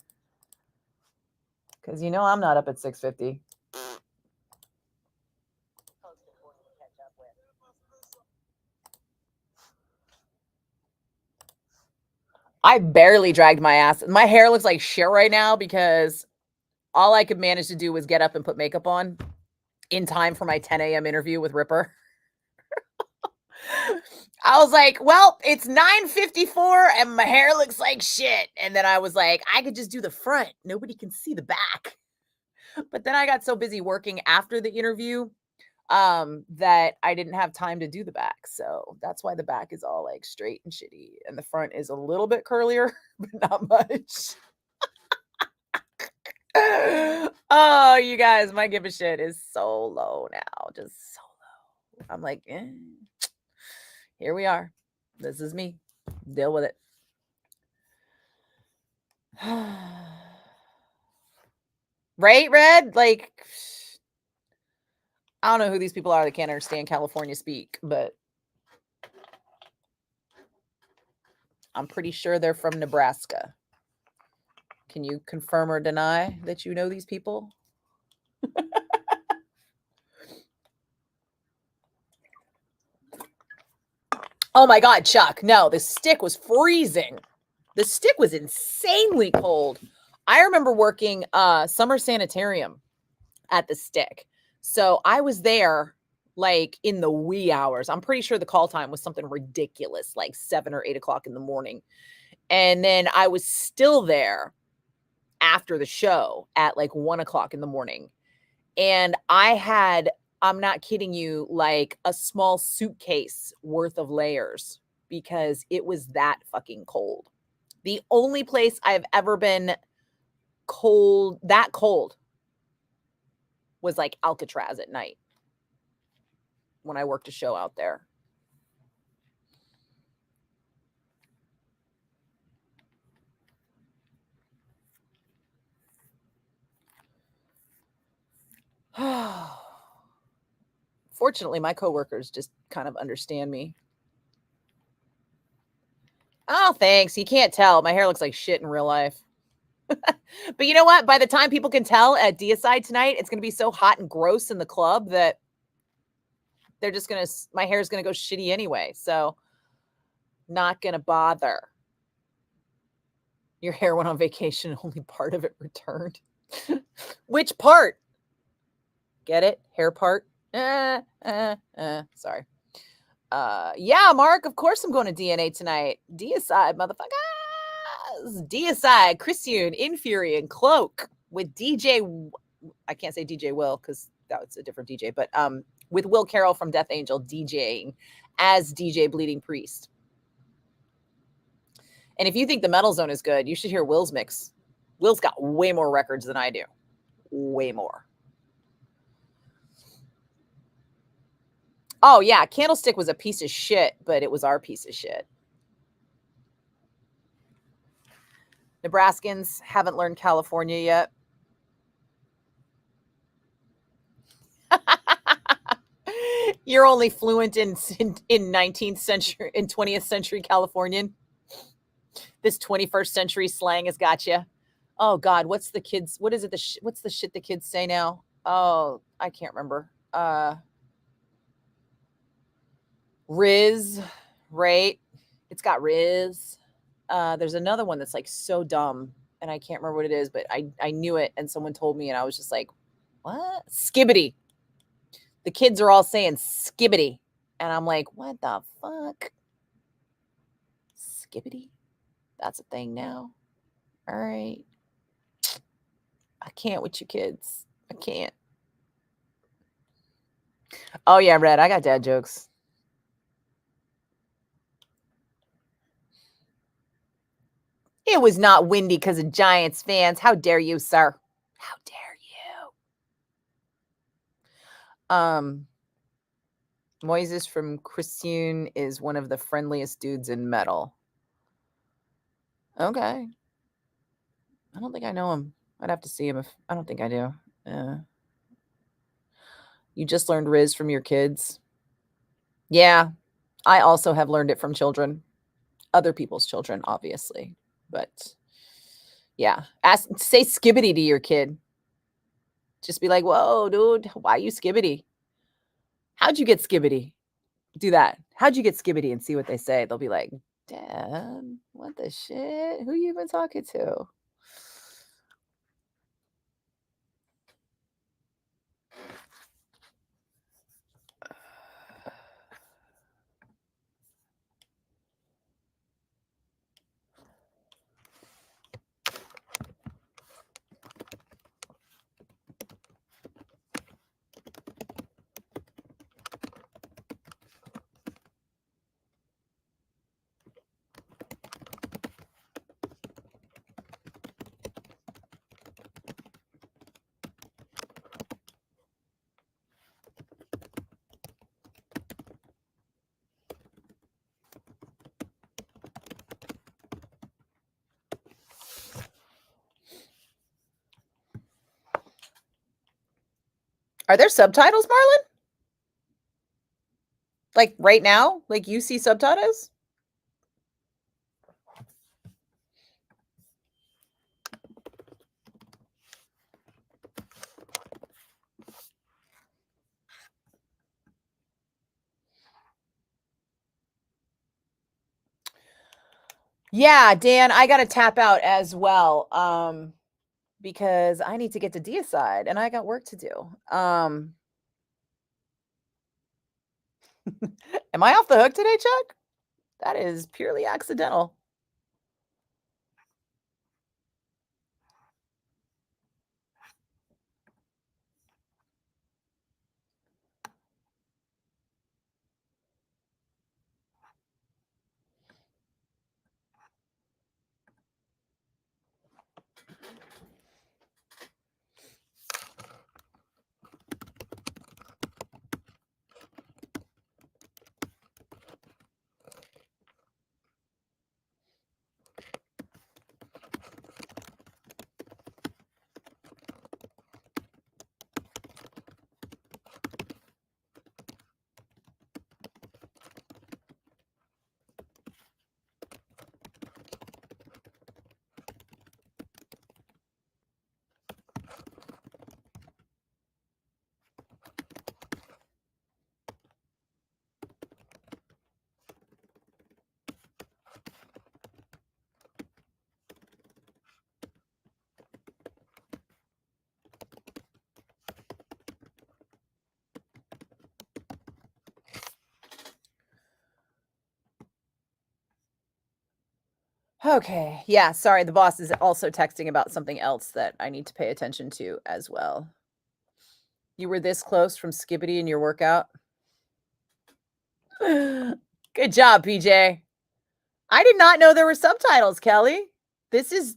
Because you know I'm not up at 6:50. I barely dragged my ass. My hair looks like shit right now because all I could manage to do was get up and put makeup on in time for my 10 a.m. interview with Ripper. I was like, well, it's 9:54 and my hair looks like shit. And then I was like, I could just do the front. Nobody can see the back. But then I got so busy working after the interview that I didn't have time to do the back. So that's why the back is all like straight and shitty. And the front is a little bit curlier, but not much. Oh, you guys, my give a shit is so low now. Just so low. I'm like, here we are. This is me. Deal with it. Right, Red? Like, I don't know who these people are that can't understand California speak, but I'm pretty sure they're from Nebraska. Can you confirm or deny that you know these people? Oh my God, Chuck. No, the stick was freezing. The stick was insanely cold. I remember working summer sanitarium at the stick. So I was there like in the wee hours. I'm pretty sure the call time was something ridiculous, like 7 or 8 o'clock in the morning. And then I was still there after the show at like 1 o'clock in the morning. And I had, I'm not kidding you, like a small suitcase worth of layers because it was that fucking cold. The only place I've ever been cold, that cold, was like Alcatraz at night when I worked a show out there. Fortunately, my coworkers just kind of understand me. Oh, thanks. You can't tell. My hair looks like shit in real life. But you know what? By the time people can tell at Deicide tonight, it's going to be so hot and gross in the club that they're just going to, my hair's going to go shitty anyway. So not going to bother. Your hair went on vacation. Only part of it returned. Which part? Get it? Hair part? Sorry. Yeah, Mark, of course I'm going to DNA tonight. Deicide, motherfuckers. Deicide, Christian, Infury, and Cloak with DJ, I can't say DJ Will because that's a different DJ, but with Will Carroll from Death Angel DJing as DJ Bleeding Priest. And if you think the Metal Zone is good, you should hear Will's mix. Will's got way more records than I do. Way more. Oh, yeah. Candlestick was a piece of shit, but it was our piece of shit. Nebraskans haven't learned California yet. You're only fluent in 19th century, in 20th century Californian. This 21st century slang has got you. Oh God, what's the kids? What is it? What's the shit the kids say now? Oh, I can't remember. Riz, right? It's got Riz. There's another one that's like so dumb, and I can't remember what it is, but I knew it, and someone told me, and I was just like, what? Skibbity. The kids are all saying skibbity, and I'm like, what the fuck? Skibbity? That's a thing now. All right. I can't with you kids. I can't. Oh yeah, Red, I got dad jokes. It was not windy because of Giants fans. How dare you, sir? How dare you? Moises from Christian is one of the friendliest dudes in metal. Okay. I don't think I know him. I'd have to see him if I don't think I do. You just learned Riz from your kids. Yeah, I also have learned it from children, other people's children, obviously. But yeah, say skibbity to your kid. Just be like, whoa, dude, why you skibbity? How'd you get skibbity? Do that. How'd you get skibbity and see what they say? They'll be like, Dad, what the shit? Who you even talking to? Are there subtitles, Marlon? Like right now? Like you see subtitles? Yeah, Dan, I got to tap out as well. Because I need to get to Deicide and I got work to do. Am I off the hook today, Chuck? That is purely accidental. Okay. Yeah, sorry. The boss is also texting about something else that I need to pay attention to as well. You were this close from Skibbity in your workout. Good job, PJ. I did not know there were subtitles, Kelly. This is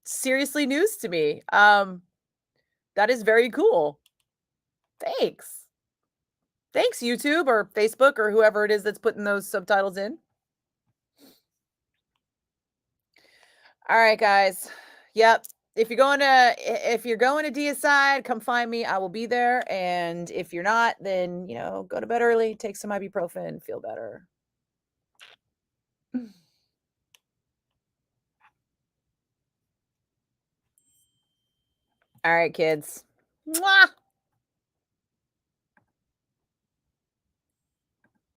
seriously news to me. That is very cool. Thanks. Thanks, YouTube or Facebook or whoever it is that's putting those subtitles in. All right, guys. Yep. If you're going to Deicide, come find me. I will be there. And if you're not, then go to bed early, take some ibuprofen, feel better. All right, kids. Mwah!